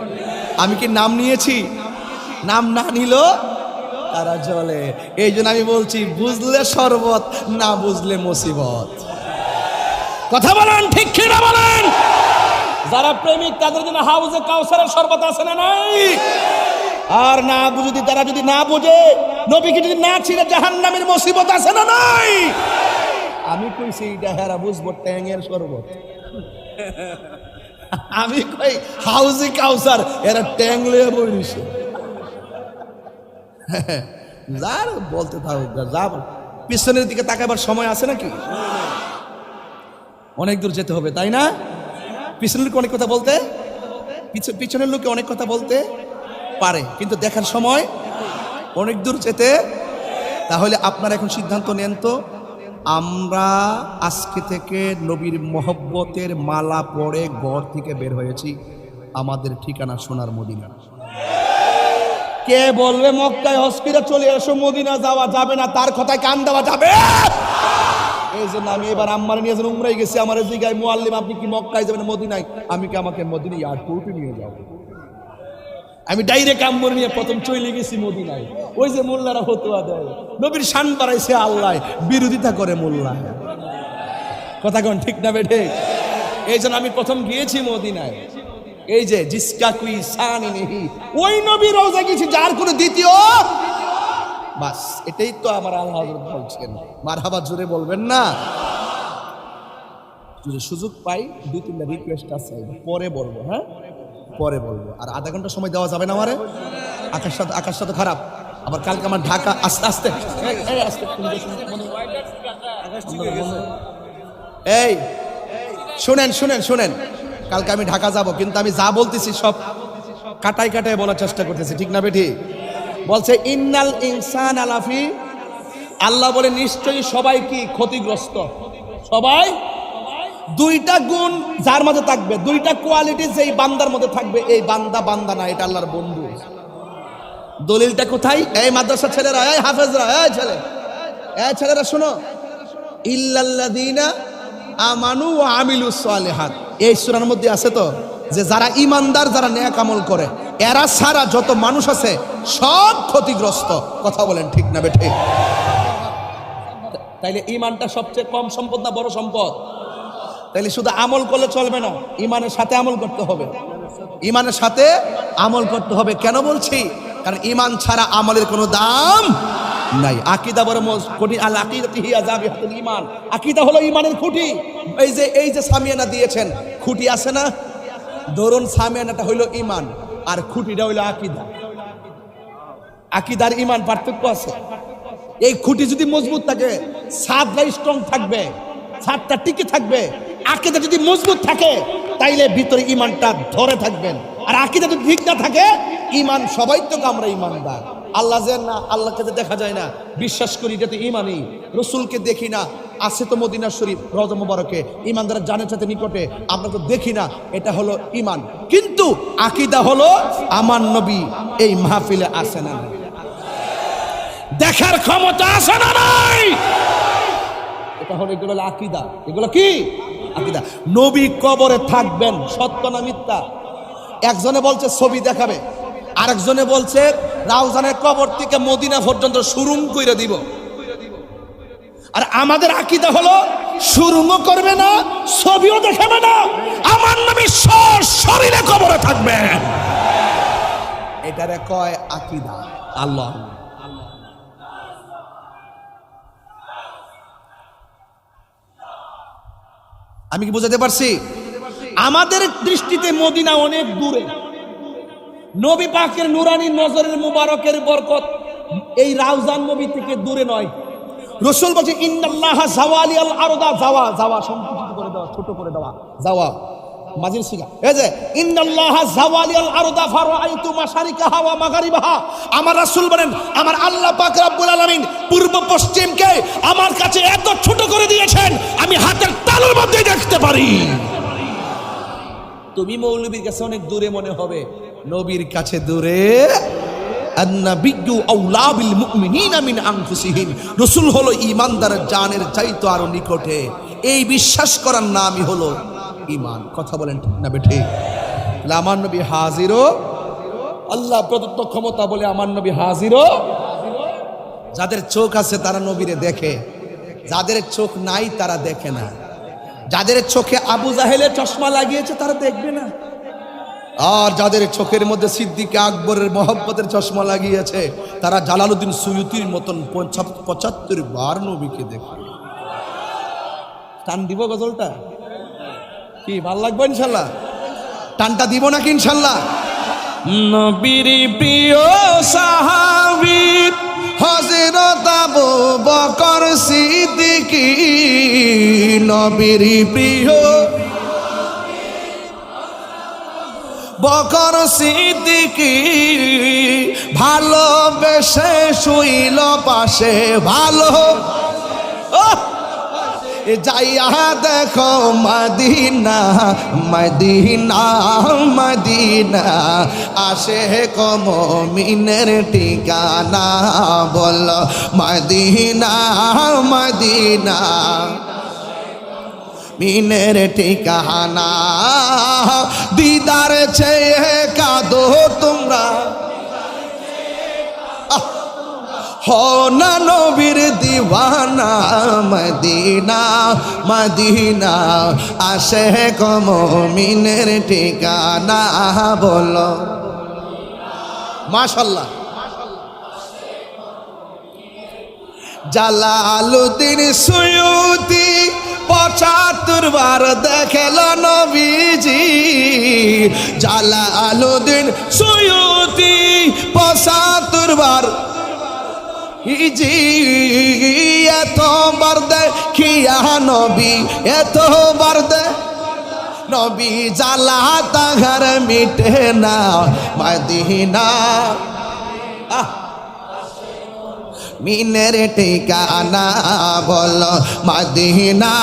আমি কি নাম নিয়েছি? নাম না নিল তারা জ্বলে। এই জন্য আমি বলছি, বুঝলে শরবত, না বুঝলে মুসিবত। কথা বলেন ঠিক কি না বলেন? যারা প্রেমিক তাদের জন্য হাউজে কাউসারের শরবত আছে না নাই? আর না বুঝি, তারা যদি না বুঝে, নবীকে যদি না ছিঁড়ে জাহান্নামের মুসিবত আছে না নাই? আমি কইছি এটা হেরা বুঝবো ট্যাংয়ের শরবত। আমি কই হাউজে কাউসার, এরা ট্যাং লয়ে বইছে। যার বলতে থাকুক, যা পিছনের দিকে তাকাবার সময় আছে নাকি? অনেক দূর যেতে হবে, তাই না? পিছনের লোক অনেক কথা বলতে, পিছনের লোকে অনেক কথা বলতে পারে, কিন্তু দেখার সময় অনেক দূর যেতে। তাহলে আপনারা এখন সিদ্ধান্ত নেন তো, আমরা আজকে থেকে নবীর মহব্বতের মালা পরে ঘর থেকে বের হয়েছি, আমাদের ঠিকানা সোনার মদিনা। কে বলবে মক্কায় হজ করে চলে এসো, মদিনা যাওয়া যাবে না, তার কথায় কান দেওয়া যাবে? এই জন্য আমি এবার আম্মার নিয়ে যেন উমরাই গেছি, আমার জিগায় মুআল্লিম আপনি কি মক্কায় যাবেন মদিনায়? আমি কি আমাকে মদিনা এয়ারপোর্টে নিয়ে যাবো? আমি ডাইরেক্ট আম্মর নিয়ে প্রথম চলে গেছি মদিনায়। ওই যে মোল্লারা ফতোয়া দেয়, নবীর শান বাড়াইছে আল্লাহ, বিরোধিতা করে মোল্লা। কথা কোন ঠিক না বেঠে? এই জন্য আমি প্রথম গিয়েছি মদিনায়। এই যে জিসকা কুই সানি নেহি, ওই নবীর রওজা গেছি যার কোনো দ্বিতীয়। বাস এটাই তো আমার আল্লাহ হযরত বলছেন। মারহাবা জোরে বলবেন না? যদি সুযোগ পাই 2-3টা রিকোয়েস্ট আছে, পরে বলবো। হ্যাঁ পরে বলবো। আর আধা ঘন্টা সময় দেওয়া যাবে না আমারে? আকাশটা তো খারাপ। আবার কালকে আমার ঢাকা, আস্তে আস্তে এই শুনেন, কালকে আমি ঢাকা যাব, কিন্তু আমি যা বলতেছি সব কাটাই বলার চেষ্টা করতেছি, ঠিক না বেঠি? বলছে ইন্নাল ইনসান আলাফি, আল্লাহ বলে নিশ্চয়ই সবাই কি ক্ষতিগ্রস্ত। সবাই দুইটা গুণ যার মধ্যে থাকবে, দুইটা কোয়ালিটি যেই বান্দার মধ্যে থাকবে, এই বান্দা না, এটা আল্লাহর বন্ধু। দলিলটা কোথায়? এই মাদ্রাসা ছেলেরা, এই হাফেজরা, এই ছেলেরা শোনো, ইল্লাল্লাযীনা আমানু ওয়া আমিলুস সালিহাত। এই সূরার মধ্যে আছে তো যে যারা ইমানদার, যারা নেক আমল করে, এরা ছাড়া যত মানুষ আছে সব ক্ষতিগ্রস্ত। কথা বলেন ঠিক না বেঠে? তাইলে ইমানটা সবচেয়ে কম সম্পদ না বড় সম্পদ? তাইলে শুধু আমল করলে চলবে না, ইমানের সাথে আমল করতে হবে। ইমানের সাথে আমল করতে হবে। কেন বলছি? কারণ ইমান ছাড়া আমলের কোনো দাম নাই। আকীদা বড় কঠিন। আল আকীদাতু হিয়া যাবিহাতুল ঈমান। আকীদা হলো ঈমানের খুঁটি। এই যে সামিয়ানা দিয়েছেন, খুঁটি আছে না? ধরুন সামিয়ানাটা হইল ঈমান আর খুঁটিটা হইল আকীদা। আকীদার ঈমান পার্থক্য আছে। এই খুঁটি যদি মজবুত থাকে, ছাদটা স্ট্রং থাকবে, ছাদটা টিকে থাকবে। আকীদা যদি মজবুত থাকে তাইলে ভিতরে ঈমানটা ধরে থাকবেন। আর আকীদা যদি ঠিক না থাকে, ঈমান, সবাই তো আমরা ঈমানদার। আল্লাহ যে না, আল্লাহকে যে দেখা যায় না, বিশ্বাস করি এটা তো ঈমানই। রসুলকে দেখি না, আছে তো মদিনা শরীফ রওজা মুবারকে, ঈমানদার জানের সাথে নিকটে, আমরা তো দেখি না, এটা হলো ঈমান। কিন্তু আকীদা হলো আমার নবী এই মাহফিলে আছে না, দেখার ক্ষমতা আছে না নাই? এটা হলো, এগুলো হলো আকীদা। এগুলো কি আকীদা? নবী কবরে থাকবেন, সত্য না মিথ্যা? একজনে বলছে ছবি দেখাবে, আরেকজনে বলছে রাউজানের কবর থেকে মদিনা পর্যন্ত সুরুম কইরা দিব। আর আমাদের আকীদা হলো সুরুমও করবে না, ছবিও দেখাবে না, আমার নবী সশরীরে কবরে থাকবেন। এটারে কয় আকীদা। আল্লাহ, আমি কি বুঝাতে পারছি? আমাদের দৃষ্টিতে মদিনা অনেক দূরে। নবী পাকের নুরানি নজরের মুবারকের বরকত এই রাউজান নবী থেকে দূরে নয়। রাসূল বলেন ইন্নাল্লাহা যাওয়ালিয়াল আরদা, যাওয়া সংকুচিত করে দেওয়া, ছোট করে দেওয়া, যাওয়া মাজির সিগা। এই যে ইন্নাল্লাহা যাওয়ালিয়াল আরদা ফারাআইতু মাশারিকাহা ওয়া মাগারিবাহা। আমার রাসূল বলেন, আমার আল্লাহ পাক রব্বুল আলামিন পূর্ব পশ্চিমকে আমার কাছে এত ছোট করে দিয়েছেন, আমি হাতের তালুর মধ্যে দেখতে পারি। তুমি মৌলবীর কাছে অনেক দূরে মনে হবে, নবীর কাছে দূরে। আন-নাবিয়্যু আওলা বিল মুমিনিনা মিন আনফুসিহিম। রাসূল হলো ঈমানদারের জানের চাইতে আরো নিকটে। এই বিশ্বাস করার নামই হলো ঈমান। কথা বলেন ঠিক না বেঠে? আমার নবী হাজিরও, আল্লাহ প্রদত্ত ক্ষমতা বলে আমার নবী হাজিরও। যাদের চোখ আছে তারা নবীরে দেখে, যাদের চোখ নাই তারা দেখে না। যাদের চোখে আবু জাহেলের চশমা লাগিয়েছে তারা দেখবে না, আর যাদের চোখের মধ্যে সিদ্দিক আকবরের মহব্বতের চশমা লাগিয়েছে তারা জালালউদ্দিন সুয়ুতির মতন ৭৫ বার নবীকে দেখে। টান দিব গজলটা? কি ভাল লাগবে ইনশাল্লাহ? টানটা দিব নাকি ইনশাল্লাহ? নবীর প্রিয় সাহাবী হযরত আবু বকর সিদ্দিক, নবীর প্রিয় বকর সিদ্দিক, ভালোবেসে শুইল পাশে, ভালো যাইয়া দেখো মদিনা, মদিনা মদিনা, আসে কো মুমিনের ঠিকানা, বল মদিনা মদিনা, মিনের ঠিকানা। দিদার চেয়ে কাঁদো তোমরা, হো না নবীর দিওয়ানা, মদিনা মদিনা, আসে কো মুমিনের ঠিকানা, বলো মাশাআল্লাহ। জালালউদ্দিন সুয়ুতি ৭৫ বার দেখল নবীজি, জালালউদ্দিন সুয়ুতি ৭৫ বার জি, এতবার দেখিয়া নবী, এতবার নবী জালা তাহার মিটে না, মদিনা মিনের ঠিকানা, বলো মদিনা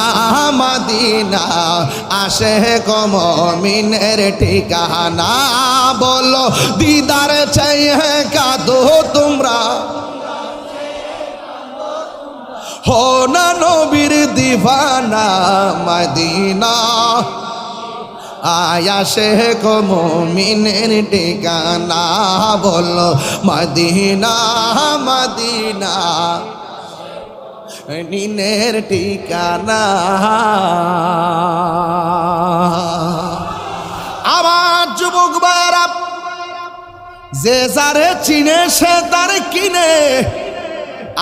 মদিনা, আসে কো মুমিনের ঠিকানা, বলো দিদার চাইয়ে কাঁদো তোমরা, হো না নবীর দিওয়ানা মদিনা আয়া শেখ মুমিনের ঠিকানা বলো মদিনা মদিনা নিনের ঠিকানা। আমার যুবক ভাইরা, যে যারে চিনে সে তারে কিনে।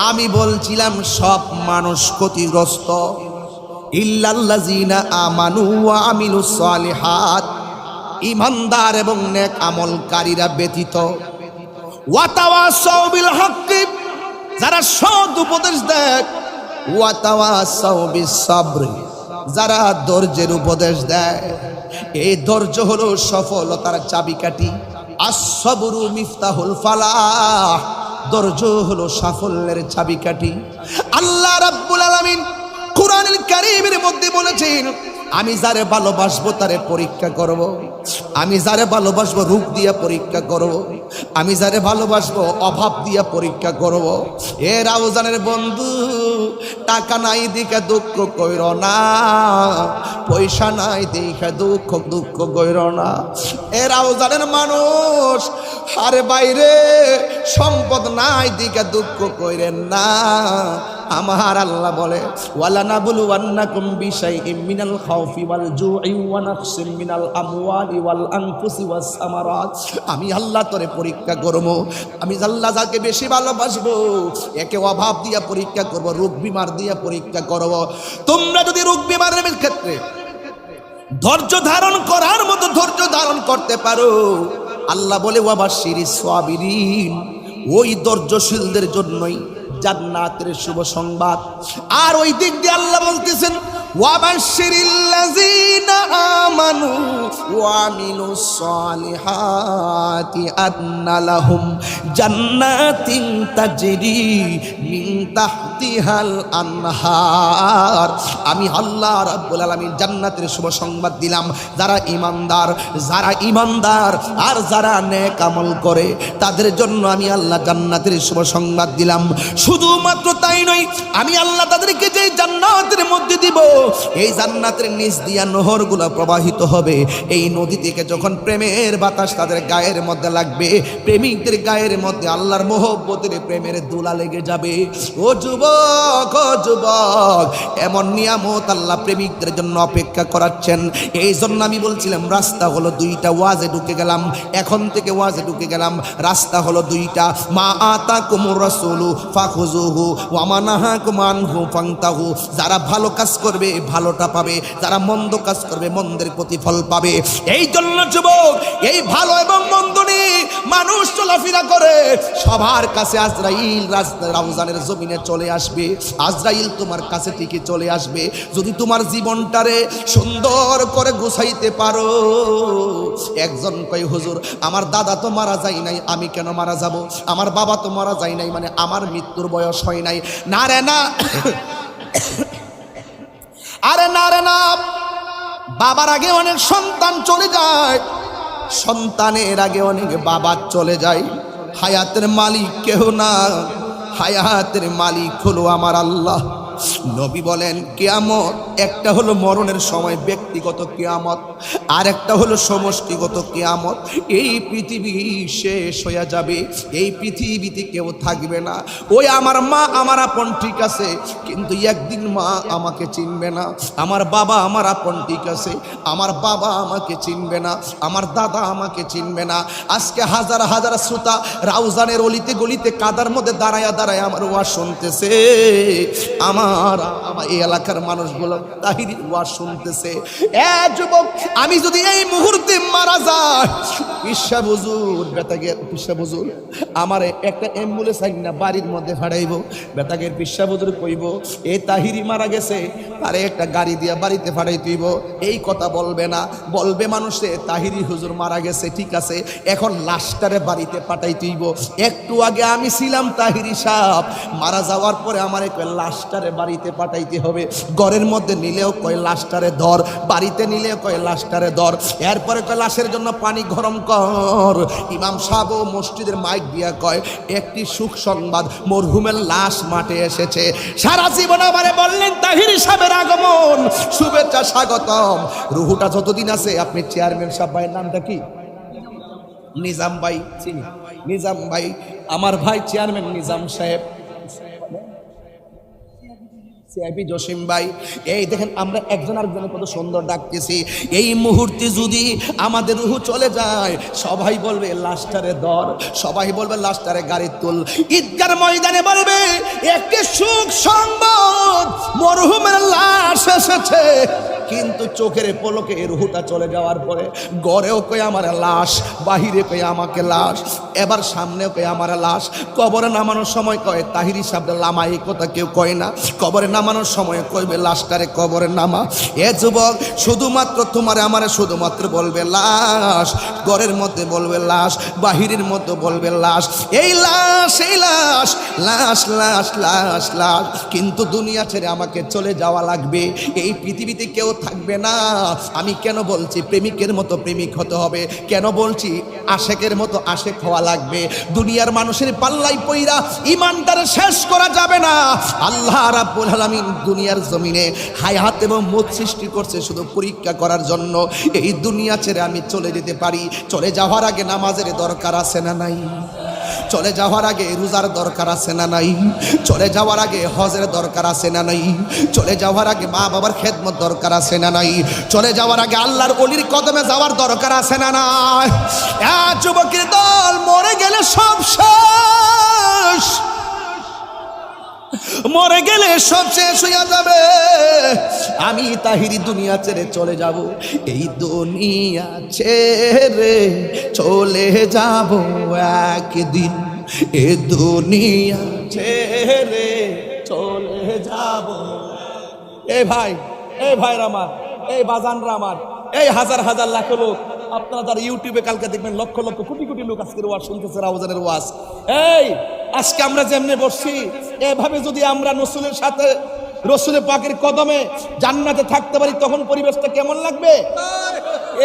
আমি বলছিলাম সব মানুষ ক্ষতিগ্রস্ত, ইল্লাল্লাযিনা আমানু ওয়া আমিলুস সালিহাত, ঈমানদার এবং নেক আমলকারীরা ব্যতীত। ওয়া তাওয়াসাউ বিল হক্কি, যারা সৎ উপদেশ দেয়। ওয়া তাওয়াসাউ বিস সাবর, যারা ধৈর্যের উপদেশ দেয়। এই ধৈর্য হলো সফলতার চাবিকাঠি। আস-সাবরু মিফতাহুল ফালাহ, ধৈর্য হলো সাফল্যের চাবিকাঠি। আল্লাহ রাব্বুল আলামিন কুরআনুল কারীমের মধ্যে বলেছেন, আমি যারে ভালোবাসবো তারে পরীক্ষা করব। আমি যারে ভালোবাসবো রূপ দিয়া পরীক্ষা করব। আমি যারে ভালোবাসবো অভাব দিয়া পরীক্ষা করব। এ রাউজানের বন্ধু, টাকা নাই দেখে দুঃখ কইর না, পয়সা নাই দেখে দুঃখ কইর না। এ রাউজানের মানুষ, আরে বাইরে সম্পদ নাই দেখে দুঃখ কইরেন না। আমার আল্লাহ বলে, ওয়ালা নাবলুওয়ান্নাকুম বিশাইইম মিনাল খাউফি ওয়াল জুই ওয়া নাকসিম মিনাল আমওয়ালি ওয়াল আনফুসি ওয়াস সামারাত। আমি আল্লাহ তোরে পরীক্ষা করব। আমি আল্লাহ যাকে বেশি ভালোবাসবো একে অভাব দিয়া পরীক্ষা করব, রোগ বিমার দিয়া পরীক্ষা করব। তোমরা যদি রোগ বিমারের ক্ষেত্রে ধৈর্য ধারণ করার মতো ধৈর্য ধারণ করতে পারো, আল্লাহ বলে ওয়া বাশশিরিস সাবিরিন, ওই ধৈর্যশীলদের জন্যই জান্নাতের শুভ সংবাদ। আর ওই দিক দিয়ে আল্লাহ বলতেছেন, ওয়াবাশশিরিল্লাযীনা আমানু ওয়া আমিলুস সালিহাতি আন্না লাহুম জান্নাতিন তাজরি মিন তাহতিহাল আনহার। আমি আল্লাহ রাব্বুল আলামিন জান্নাতের শুভ সংবাদ দিলাম যারা ঈমানদার আর যারা নেক আমল করে তাদের জন্য আমি আল্লাহ জান্নাতের শুভ সংবাদ দিলাম। শুধুমাত্র তাই নয়, আমি আল্লাহ তাদেরকে যে জান্নাতের মধ্যে দিব, এই জান্নাতের নিচ দিয়া নহরগুলো প্রবাহিত হবে। এই নদী থেকে যখন প্রেমের বাতাস তাদের গায়ের মধ্যে লাগবে, প্রেমিকদের গায়ের মধ্যে আল্লাহর মহব্বতের প্রেমের দোলা লেগে যাবে। ও যুবক, ও যুবক, এমন নিয়ামত আল্লাহ প্রেমিকদের জন্য অপেক্ষা করাচ্ছেন। এই জন্য আমি বলছিলাম রাস্তা হলো দুইটা। ওয়াজে ঢুকে গেলাম, এখন থেকে ওয়াজে ঢুকে গেলাম। রাস্তা হলো দুইটা, মা আতাকুমুর রাসূলু ফাখুযুহু ওয়া মা নাহাকুম আনহু ফান্তাহু। যারা ভালো কাজ করবে ভালোটা পাবে, যারা মন্দ কাজ করবে মন্দের প্রতিফল পাবে। এই জন্য যুবক, এই ভালো এবং মন্দ নিয়ে মানুষ চলাফেরা করে, সবার কাছে আজরাইল রাউজানের জমিনে চলে আসবে। আজরাইল তোমার কাছে ঠিকই চলে আসবে যদি তোমার জীবনটারে সুন্দর করে গুছাইতে পারো। একজন কই, হুজুর আমার দাদা তো মারা যায় নাই, আমি কেন মারা যাব? আমার বাবা তো মারা যায় নাই, মানে আমার মৃত্যুর বয়স হয় নাই। না রে না, আরে না রে না, বাবার আগে অনেক সন্তান চলে যায়, সন্তানের আগে অনেক বাবা চলে যায়। হায়াতের মালিক কেউ না, হায়াতের মালিক হলো আমার আল্লাহ। নবী বলেন কিয়ামত একটা হলো মরণের সময় ব্যক্তিগত কিয়ামত, আর একটা হলো সমষ্টিগত কিয়ামত। এই পৃথিবী শেষ হয়ে যাবে, এই পৃথিবীতে কেউ থাকবে না। ওই আমার মা আমার আপন ঠিক আছে, কিন্তু একদিন মা আমাকে চিনবে না। আমার বাবা আমার আপন ঠিক আছে, আমার বাবা আমাকে চিনবে না, আমার দাদা আমাকে চিনবে না। আজকে হাজার হাজার শ্রোতা রাউজানের অলিতে গলিতে কাদার মধ্যে দাঁড়ায়া দাঁড়ায় আমার ওয়াজ শুনতেছে। আমার এই এলাকার মানুষগুলো তাহিরির ওয়াজ শুনতেছে। যুবক, আমি যদি এই মুহূর্তে মারা যাই, পিসা হুজুর বেতাগের পিসা হুজুর আমার একটা অ্যাম্বুলেন্স আইন না বাড়ির মধ্যে ফাড়াইব। বেতাগের পিসা হুজুর কইব এই তাহিরি মারা গেছে, তারে একটা গাড়ি দিয়া বাড়িতে ফাড়াই তুইব। এই কথা বলবে না, বলবে মানুষে তাহিরি হুজুর মারা গেছে, ঠিক আছে, এখন লাশটারে বাড়িতে পাঠাই তুইব। একটু আগে আমি ছিলাম তাহিরি সাহেব, মারা যাওয়ার পরে আমার লাশটারে বাড়িতে পাঠাইতে হবে। ঘরের মধ্যে নিলেও কয় লাশটারে ধর, বাড়িতে নিলেও কয় লাশটারে ধর, এরপরে কয় লাশের জন্য পানি গরম কর। ইমাম সাহেব ও মসজিদের মাইক দিয়া কয় একটি সুখ সংবাদ, মরহুমের লাশ মাঠে এসেছে। সারা জীবন আমারে বললেন তাহির সাহেবের আগমন, শুভেচ্ছা স্বাগতম। রুহুটা যতদিন আছে, আপনি চেয়ারম্যান সাহেব ভাইয়ের নামটা কি? নিজাম ভাই, চিনি নিজাম ভাই, আমার ভাই চেয়ারম্যান নিজাম সাহেব, জসিম ভাই, এই দেখেন আমরা একজন আরেকজনের কত সুন্দর ডাকতেছি। এই মুহূর্তে যদি আমাদের রুহ চলে যায়, সবাই বলবে লাশটারে ধর, সবাই বলবে লাশটারে গাড়ি তুল। ঈদগার ময়দানে বলবে একটি সুখ সংবাদ, মরহুমের লাশ এসেছে। কিন্তু চোখের পলকে রুহুটা চলে যাওয়ার পরে গড়েও কই আমার লাশ, বাহিরে কই আমাকে লাশ, এবার সামনেও কই আমার লাশ। কবরে নামানোর সময় কয় তাহিরি সাহেব লামা, এই কথা কেউ কয় না। কবরে নামানোর সময় কইবে লাশটারে কবরে নামা। এ যুবক, শুধুমাত্র তোমারে আমারে শুধুমাত্র বলবে লাশ, ঘরের মধ্যে বলবে লাশ, বাহিরের মধ্যে বলবে লাশ। এই লাশ, এই লাশ, লাশ লাশ লাশ লাশ। কিন্তু দুনিয়া ছেড়ে আমাকে চলে যাওয়া লাগবে, এই পৃথিবীতে কেউ থাকবে না। আমি কেন বলছি প্রেমিকের মতো প্রেমিক হতে হবে, কেন বলছি আশেকের মতো আশেক হওয়া লাগবে। দুনিয়ার মানুষের পাল্লাই পইরা ইমানটারে শেষ করা যাবে না। আল্লাহ রাব্বুল আলামিন দুনিয়ার জমিনে হায়াত এবং মৌত সৃষ্টি করছে শুধু পরীক্ষা করার জন্য। এই দুনিয়া ছেড়ে আমি চলে যেতে পারি, চলে যাওয়ার আগে নামাজের দরকার আছে না নাই? চলে যাওয়ার আগে রোজার দরকার আছে না নাই? চলে যাওয়ার আগে হজের দরকার আছে না নাই? চলে যাওয়ার আগে মা বাবার খেদমত দরকার আছে না নাই? চলে যাওয়ার আগে আল্লাহর ওলির কদমে যাওয়ার দরকার আছে না নাই? যুবকের দল মরে গেলে সব শেষ, মরে গেলে সব শেষ হইয়া যাবে। আমি তাহিরি দুনিয়া ছেড়ে চলে যাব, এই দুনিয়া ছেড়ে চলে যাব একদিন, এ দুনিয়া ছেড়ে চলে যাব। এই ভাই, এই ভাইরা আমার, এই বাজানরা আমার, এই হাজার হাজার লাখ লোক, আপনারা যারা ইউটিউবে কালকে দেখবেন লক্ষ লক্ষ কোটি কোটি লোক আজকের ওয়াজ শুনতেছে, রাউজানের ওয়াজ। এই আজকে আমরা যেমনে বসছি, এভাবে যদি আমরা রসুলের সাথে, রসুলের পাকের কদমে জান্নাতে থাকতে পারি, তখন পরিবেশটা কেমন লাগবে?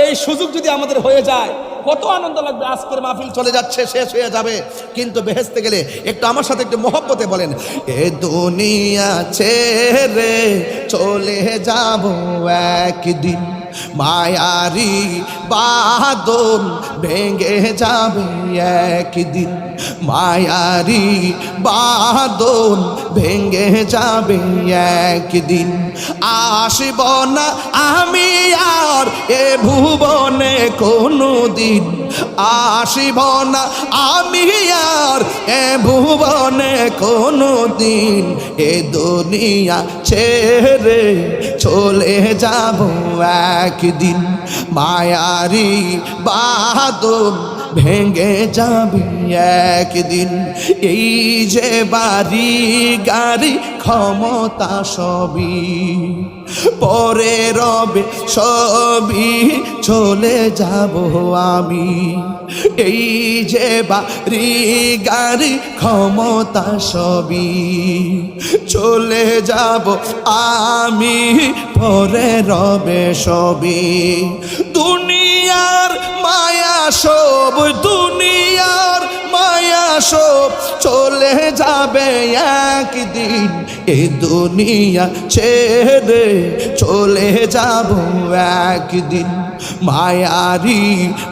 এই সুযোগ যদি আমাদের হয়ে যায়, কত আনন্দ লাগবে। আজকের মাহফিল চলে যাচ্ছে, শেষ হয়ে যাবে, কিন্তু বেহেশতে গেলে একটু আমার সাথে একটু মহব্বতে বলেন, এ দুনিয়া ছেড়ে চলে যাব একদিন, মায়ারি বাঁধন ভেঙে যাবে একদিন, মায়ারি বাঁধন ভেঙে যাবে একদিন। আসব না আমি আর এ ভুবনে কোনো দিন, আসব না আমি আর এ ভুবনে কোনো দিন, এ দুনিয়া ছেড়ে চলে যাব একদিন, মায়ারি বাঁধন ভেঙে যাবে একদিন। এই যে বাড়ি গাড়ি ক্ষমতা সবই পরে রবে, সবই চলে যাব আমি। এই যে বাড়ি গাড়ি ক্ষমতা সবই চলে যাব আমি, পরে রবে সবই। দুনিয়ার মায়া সব, দুনিয়ার মায়া সব চলে যাবে একদিন, এ দুনিয়া ছেড়ে চলে যাব একদিন, মায়ারি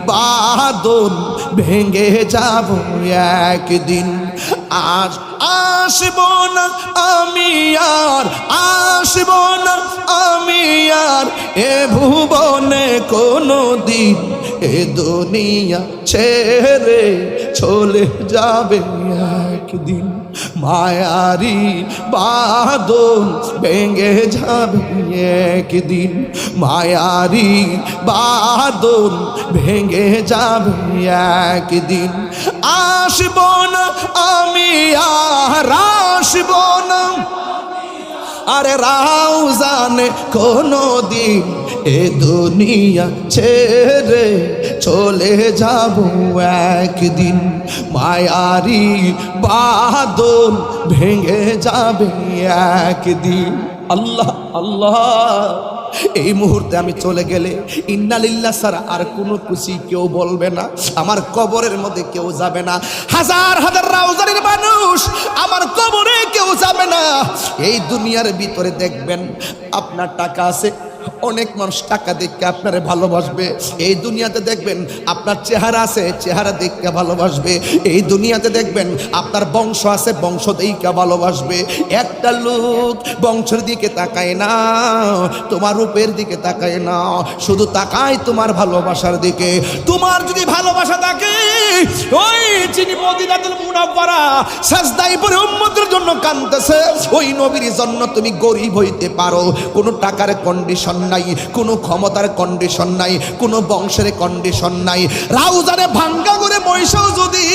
বাঁধন ভেঙে যাব একদিন। আজ আসব না আমি আর, আসব না আমি আর এ ভুবনে কোনো দিন, এ দুনিয়া ছেড়ে চলে যাবে একদিন, মায়ারি বাঁধন ভেঙে যাবে একদিন, মায়ারি বাঁধন ভেঙে যাবে একদিন। আসব না আমি আর, আসব না আরে রাউজানে কোনো দিন এ দুনিয়া ছেড়ে চলে যাব একদিন, মায়ারি বাদল ভেঙে যাবে একদিন। আল্লাহ আল্লাহ, এই মুহূর্তে আমি চলে গেলে ইন্নালিল্লাহ ছাড়া আর কোনো খুশি কেউ বলবে না, আমার কবরের মধ্যে কেউ যাবে না। হাজার হাজার রাউজানের মানুষ আমার কবরে কেউ যাবে না। এই দুনিয়ার ভিতরে দেখবেন আপনার টাকা আছে, অনেক মানুষ টাকা দেখে আপনারে ভালোবাসবে। এই দুনিয়াতে দেখবেন আপনার চেহারা আছে, চেহারা দেখে ভালোবাসবে। এই দুনিয়াতে দেখবেন আপনার বংশ আছে, বংশ দেখে ভালোবাসবে। একটা লোক বংশের দিকে তাকায় না, তোমার রূপের দিকে তাকায় না, শুধু তাকায় তোমার ভালোবাসার দিকে। তোমার যদি ভালোবাসা থাকে, ওই যিনি মদিনাতুল মুনাওয়ারা সাজদায় পড়ে উম্মতের জন্য কাঁদতেছে, ওই নবীর জন্য তুমি গরিব হইতে পারো, কোনো টাকার কন্ডিশন নাই, কোনো ক্ষমতার কন্ডিশন নাই, কোনো বংশের কন্ডিশন নাই। রাউজানে ভাঙ্গা করে মহিষাও যদি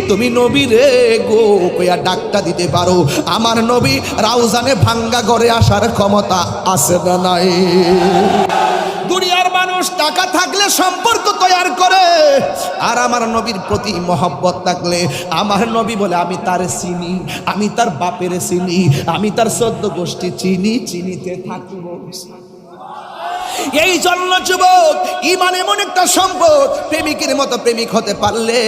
তুমি নবীরে গো কইয়া ডাকটা দিতে পারো, আমার নবী রাউজানে ভাঙ্গা ঘরে আসার ক্ষমতা আছে না নাই? দুনিয়ার মানুষ টাকা থাকলে সম্পর্ক তৈরি করে, আর আমার নবীর প্রতি মহব্বত থাকলে আমার নবী বলে আমি তার চিনি, আমি তার বাপের চিনি, আমি তার 14 গোষ্ঠী চিনি, চিনিতে থাকিব। এই জন্য যুবক, ঈমান এমন একটা সম্পদ, প্রেমিকের মতো প্রেমিক হতে পারলে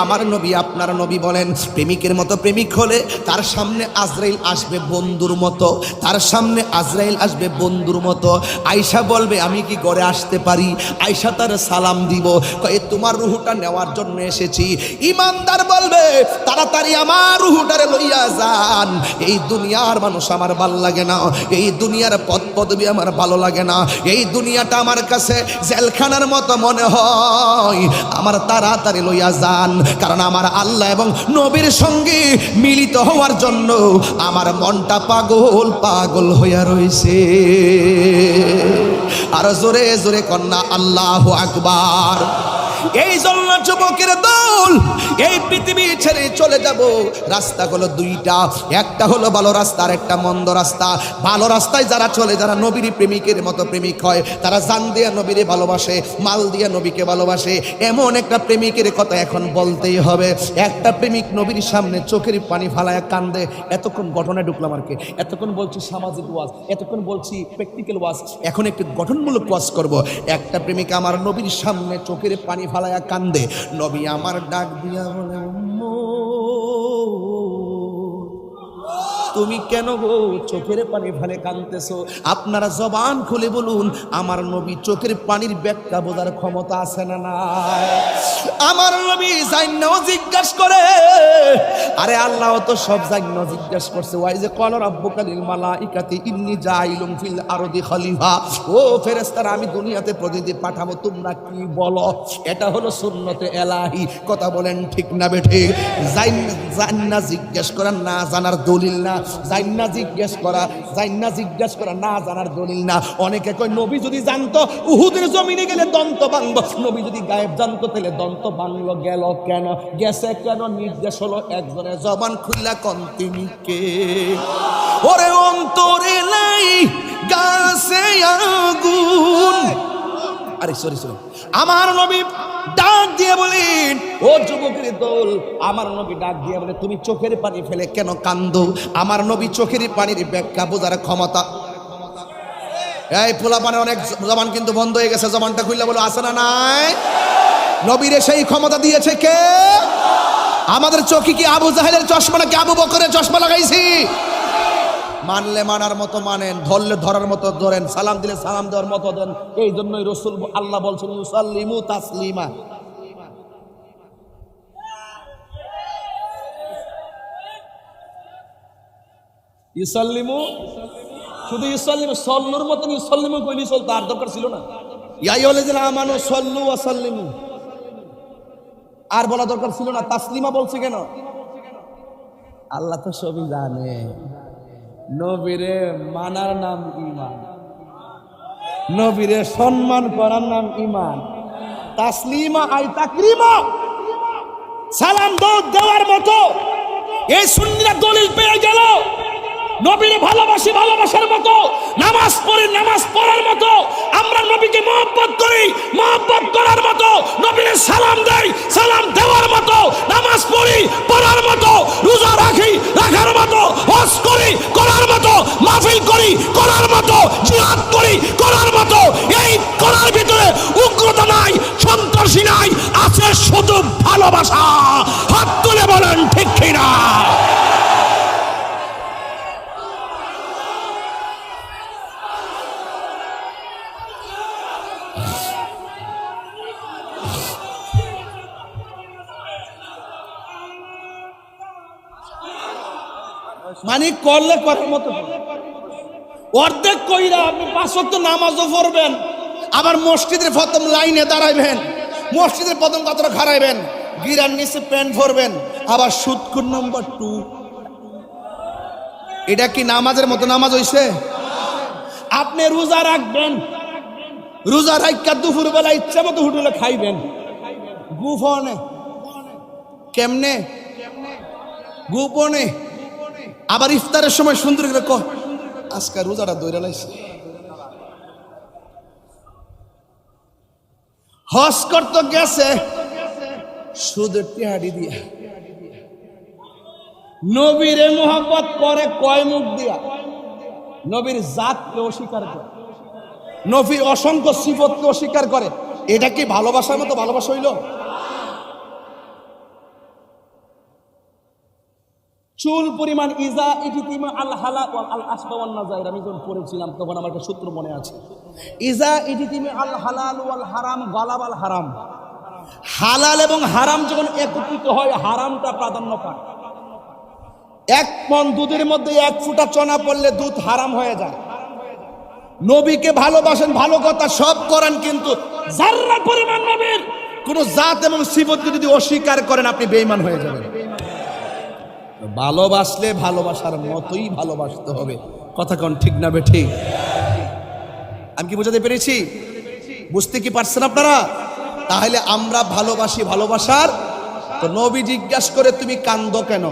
আমার নবী আপনার নবী বলেন, প্রেমিকের মতো প্রেমিক হলে তার সামনে আজরাইল আসবে বন্ধুর মতো, তার সামনে আজরাইল আসবে বন্ধুর মতো। আয়েশা বলবে আমি কি ঘরে আসতে পারি? আয়েশা তার সালাম দিব, কয়ে তোমার রুহটা নেওয়ার জন্য এসেছি। ঈমানদার বলবে তাড়াতাড়ি আমার রুহটারে লইয়া যান, এই দুনিয়ার মানুষ আমার ভালো লাগে না, এই দুনিয়ার পদ পদবি আমার ভালো লাগে না, এই দুনিয়াটা আমার কাছে জেলখানার মতো মনে হয়, আমার তাড়াতাড়ি লইয়া যান। কারণ আমার আল্লাহ এবং নবীর সঙ্গে মিলিত হওয়ার জন্য আমার মনটা পাগল পাগল হইয়া রয়েছে। আর জোরে জোরে কন্যা আল্লাহু আকবার। এই জন্য যুবকের দল এই পৃথিবী ছেড়ে চলে যাব। রাস্তা হলো দুইটা, একটা হলো ভালো রাস্তা আর একটা মন্দ রাস্তা। ভালো রাস্তায় যারা চলে, যারা নবীর প্রেমিকের মতো প্রেমিক হয়, তারা জান দিয়ে নবীরে ভালোবাসে, মাল দিয়ে নবীকে ভালোবাসে। এমন একটা প্রেমিকের কথা এখন বলতেই হবে। একটা প্রেমিক নবীর সামনে চোখের পানি ফালায়া কান্দে। এতক্ষণ ঘটনায় ঢুকলাম আর কি, এতক্ষণ বলছি সামাজিক ওয়াজ, এতক্ষণ বলছি প্র্যাকটিক্যাল ওয়াজ, এখন একটু গঠনমূলক ওয়াজ করব। একটা প্রেমিক আমার নবীর সামনে চোখের পানি ফালায়া কান্দে। নবী আমার ডাক দিয়া বলে, তুমি কেন গো চোখের পানি ফেলে কাঁদতেছো? আপনারা জবান খুলে বলুন, আমার নবী চোখের পানির ব্যাখ্যা বোঝার ক্ষমতা আছে না নাই? আমার নবী জান্নাও জিজ্ঞাসা করে, আরে আল্লাহ তো সব জান্নাও জিজ্ঞাসা করছে, ওয়াই যে ক্বালা রাব্বুকা লিল মালাইকাতি ইন্নী জাইলুন ফিল আরদি খলিফা। ও ফেরেশতারা, আমি দুনিয়াতে প্রতিনিধি পাঠাবো, তোমরা কি বলো? এটা হলো সুন্নতে এলাহি। কথা বলেন ঠিক না বেঠিক? জান্না জিজ্ঞেস করা না জানার দলিল না, জান্না জিজ্ঞেস করা, জান্না জিজ্ঞেস করা না জানার দলিল না। অনেকে কয় নবী যদি জানতো উহুদের জমিনে গেলে দন্ত ভাঙবো, নবী যদি গায়েব জানতো তাহলে দন্ত ভাঙলো, গেল কেন? গেছে কেন? নির্দেশ হলো একজনের, জবান খুললা কোন তিনি কে? ওরে অন্তরে নাই গাছে আগুন। আরে সরি আমার নবী ডাক দিয়ে বলেন, ও যুবকের দল, আমার নবী ডাক দিয়ে বলে, তুমি চোখের পানি ফেলে কেন কান্দো? আমার নবী চোখের পানির ব্যাখ্যা বোঝার ক্ষমতা। এই পোলাপানে অনেক জবান কিন্তু বন্ধ হয়ে গেছে, জবানটা খুললে বলো আছে না নাই? নবীরে সেই ক্ষমতা দিয়েছে কে? আমাদের চোখে কি আবু জাহেলের চশমা নাকি আবু বকরের চশমা লাগাইছি? মানলে মানার মতো মানেন, ধরলে ধরার মতো ধরেন, সালাম দিলে সালাম দেওয়ার মতো দেন। এই জন্যই রাসূল আল্লাহ বলছেন ইউসাল্লিমু তাসলিমা। ইউসাল্লিমু, শুধু ইউসাল্লিমু, সল্লুর মতন ইউসাল্লিমু কইলি চলতো, আর দরকার ছিল না। ইয়া আইয়ুহাল্লাযিনা আমানু সাল্লু ওয়া সাল্লিমু, আর বলা দরকার ছিল না। তাসলিমা বলছে কেন? আল্লাহ তো সবই জানে। নবীরে মানার নাম ঈমান, নবীরে সম্মান করার নাম ঈমান। তাসলিমা আই তাকরিমা, সালাম দেওয়ার মতো এই সুন্নিরা দলিল পেয়ে গেল। নবীর ভালোবাসি ভালোবাসার মতো, নামাজ পড়ি নামাজ পড়ার মতো, আমরা নবীকে মহব্বত করি মহব্বত করার মতো, নবীর সালাম দেই সালাম দেওয়ার মতো, নামাজ পড়ি পড়ার মতো, রোজা রাখি রাখার মতো, হজ করি করার মতো, মাহফিল করি করার মতো, জিহাদ করি করার মতো। এই করার ভিতরে উগ্রতা নাই, সন্ত্রাসী নাই, আছে শুধু ভালোবাসা। হাত তুলে বলেন ঠিক কিনা? মানে করলে করার মতো, অর্ধেক কইরা আপনি 5 ওয়াক্ত নামাজও পড়বেন, আবার মসজিদের প্রথম লাইনে দাঁড়াইবেন, মসজিদের প্রথম কাতারে খাড়াইবেন, গিরার নিচে প্যান্ট পরবেন, আবার সুদকুর নম্বর 2। এটা কি নামাজের মতো নামাজ হইছে? আপনি রোজা রাখবেন, রোজা রাখা দুপুর বেলা ইচ্ছা মতো হোটেলে খাইবেন, গোপনে। কেমনে? গোপনে। আবার ইফতারের সময় সুন্দর করে কয় আজকে রোজাটা দইরা লাইছে। হজ করতে গেছে সুদের টিহাড়ি দিয়া, নবীরে মোহাব্বত করে কয় মুখ দিয়া, নবীর জাতকে অস্বীকার করে, নবীর অসংখ্য সিফতকে অস্বীকার করে। এটা কি ভালোবাসার মতো ভালোবাসা হইল? চুল পরিমাণ ইজা ইজতিমা আল হালাল ওয়াল আল আসবা ওয়ান নাজাইর, আমি যখন পড়েছিলাম তখন আমার একটা সূত্র মনে আছে, ইজা ইজতিমা আল হালাল ওয়াল হারাম গালাবাল হারাম। হালাল এবং হারাম যখন একত্রিত হয় হারামটা প্রাধান্য পায়। 1 মণ দুধের মধ্যে 1 ফোঁটা চনা পড়লে দুধ হারাম হয়ে যায়। নবীকে ভালোবাসেন, ভালো কথা সব করেন, কিন্তু যাররা পরিমাণ নবীর কোন জাত এবং সিফতকে যদি অস্বীকার করেন আপনি বেঈমান হয়ে যাবেন। ভালোবাসলে ভালোবাসার মতোই ভালোবাসতে হবে। কথা কোন ঠিক না বেঠিক? আমি কি বোঝাতে পেরেছি? বুঝতে কি পারছেন আপনারা? তাহলে আমরা ভালোবাসি ভালোবাসার। তো নবী জিজ্ঞাসা করে তুমি কান্দো কেন?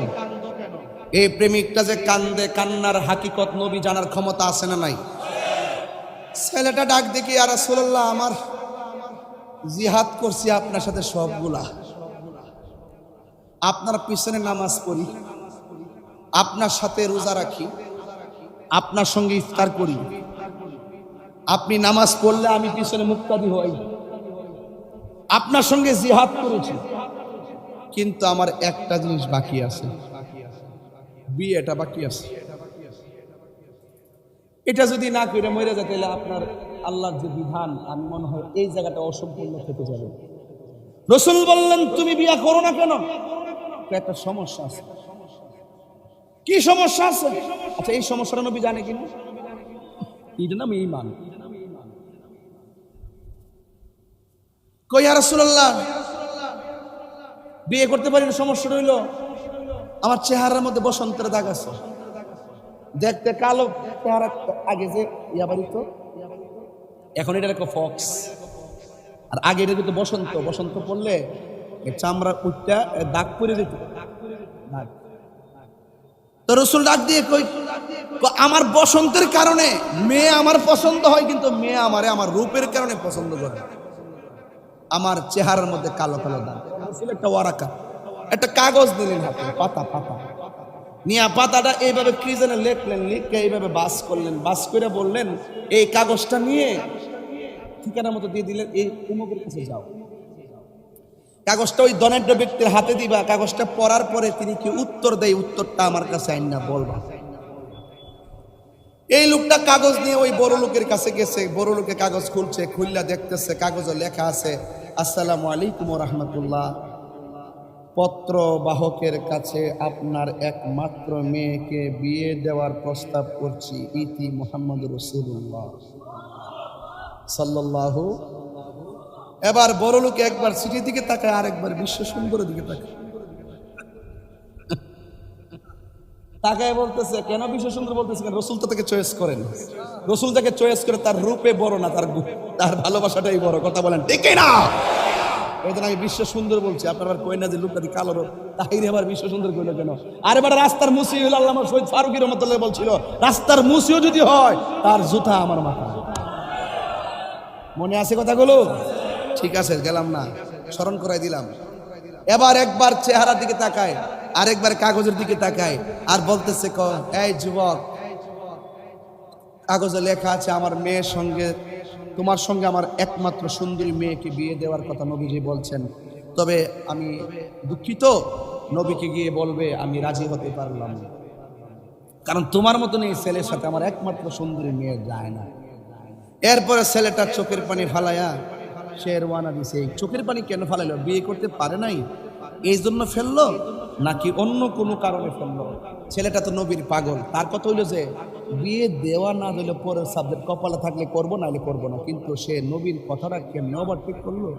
এই প্রেমিকটা যে কান্দে, কান্নার হাকিকত নবী জানার ক্ষমতা আছে না নাই? ছেলেটা ডাক দেখি, ইয়া রাসূলুল্লাহ, আমার জিহাদ করছি আপনার সাথে সবগুলা, আপনার পিছনে নামাজ পড়ি, আপনার সাথে রোজা রাখি, আপনার সঙ্গে ইফতার করি, আপনি নামাজ পড়লে আমি পিছনে মুক্তাদি হই, আপনার সঙ্গে জিহাদ করেছি, কিন্তু আমার একটা জিনিস বাকি আছে, বিয়েটা বাকি আছে। এটা যদি না করে মরে যায় তাহলে আপনার আল্লাহর যে বিধান আমি মনে হয় এই জায়গাটা অসম্পূর্ণ থেকে যাবে। রাসূল বললেন তুমি বিয়ে করো না কেন? একটা সমস্যা আছে। কি সমস্যা আছে? আচ্ছা, এই সমস্যাটা নবী জানে কিনা? এটা নাম ঈমান। কই ইয়া রাসূলুল্লাহ, বিয়ে করতে পারি না, সমস্যা রইল আমার চেহারার মধ্যে বসন্তের দাগ আছে, দেখতে কালো চেহারা, আগে যে ইয়াবাড়ি তো এখন এটা একটা ফক্স, আর আগে এটা কিন্তু বসন্ত, বসন্ত পড়লে চামড়া উঠটা দাগ পরে যেত। তো রাসূল ডাক দিয়ে কই আমার বসন্তের কারণে মেয়ে আমার পছন্দ হয়, কিন্তু মেয়ে আমারে আমার রূপের কারণে পছন্দ করে, আমার চেহারার মধ্যে কালো কালো দাগ। রাসূল একটা ওয়ারাকা, একটা কাগজ দিলেন হাতে, পাতা পাতা নিয়ে পাতাটা এইভাবে কি যেন লিখলেন, লিখে এইভাবে বাস করলেন, বাস করে বললেন এই কাগজটা নিয়ে ঠিকানার মতো দিয়ে দিলেন, এই উমুকের কাছে যাও। কাগজটা ওই দরিদ্র ব্যক্তির হাতে দিবা, কাগজটা পড়ার পরে তিনি কি উত্তর দেয়, উত্তরটা আমার কাছে আইন না বলবা। এই লোকটা কাগজ নিয়ে ওই বড় লোকের কাছে গেছে, বড় লোকে কাগজ খুলছে, খুললা দেখতেছে কাগজে লেখা আছে আসসালামু আলাইকুম ওয়া রাহমাতুল্লাহ, পত্র বাহকের কাছে আপনার একমাত্র মেয়েকে বিয়ে দেওয়ার প্রস্তাব করছি, ইতি মুহাম্মদুর রাসূলুল্লাহ সাল্লাল্লাহু। এবার বড় লোক একবার চিঠির দিকে তাকায়, আরেকবার বিশ্ব সুন্দরের দিকে তাকায়, তাকায় বলতেছে কেন বিশ্ব সুন্দর বলতেছে? কেন? রসুল তো তাকে চয়েস করেন, রসুল তাকে চয়েস করে তার রূপে বড় না, তার ভালোবাসাটাই বড়। কথা বলেন ঠিক না? এই জন্য আমি বিশ্ব সুন্দর বলছি। আপনার আবার কই না যে লোকটা কালো রোগ, তাহিরে আবার বিশ্ব সুন্দর কইলো কেন? আর এবার রাস্তার মুসি হইল, আল্লামা শহীদ ফারুকী রহমাতুল্লাহ বলছিল, রাস্তার মুসিও যদি হয় তার জুতা আমার মাথা। মনে আছে কথাগুলো? ঠিক আছে, গেলাম না, স্মরণ করাই দিলাম। এবার একবার চেহারার দিকে তাকায়, আরেকবার কাগজের দিকে তাকায়, আর বলতেছে, এই যুবক, কাগজে লেখা আছে আমার মেয়ের সঙ্গে, তোমার সঙ্গে আমার একমাত্র সুন্দরী মেয়েকে বিয়ে দেওয়ার কথা নবীজি বলছেন। তবে আমি দুঃখিত, নবীকে গিয়ে বলবে আমি রাজি হতে পারলাম না, কারণ তোমার মতন এই ছেলের সাথে আমার একমাত্র সুন্দরী মেয়ে যায় না। এরপরে ছেলেটা চোখের পানি ফালাইয়া সে রওনা দিছে। এই চোখের পানি কেন ফালাইলো? বিয়ে করতে পারে নাই এই জন্য ফেললো, নাকি অন্য কোনো কারণে ফেললো? ছেলেটা তো নবীর পাগল, তার কথা হইলো যে বিয়ে দেওয়া না দিলে পরের সাবজেক্ট কপালে থাকলে করবো, নাহলে করবো না। কিন্তু সে নবীর কথাটা কেমন ওভার ঠিক করলো?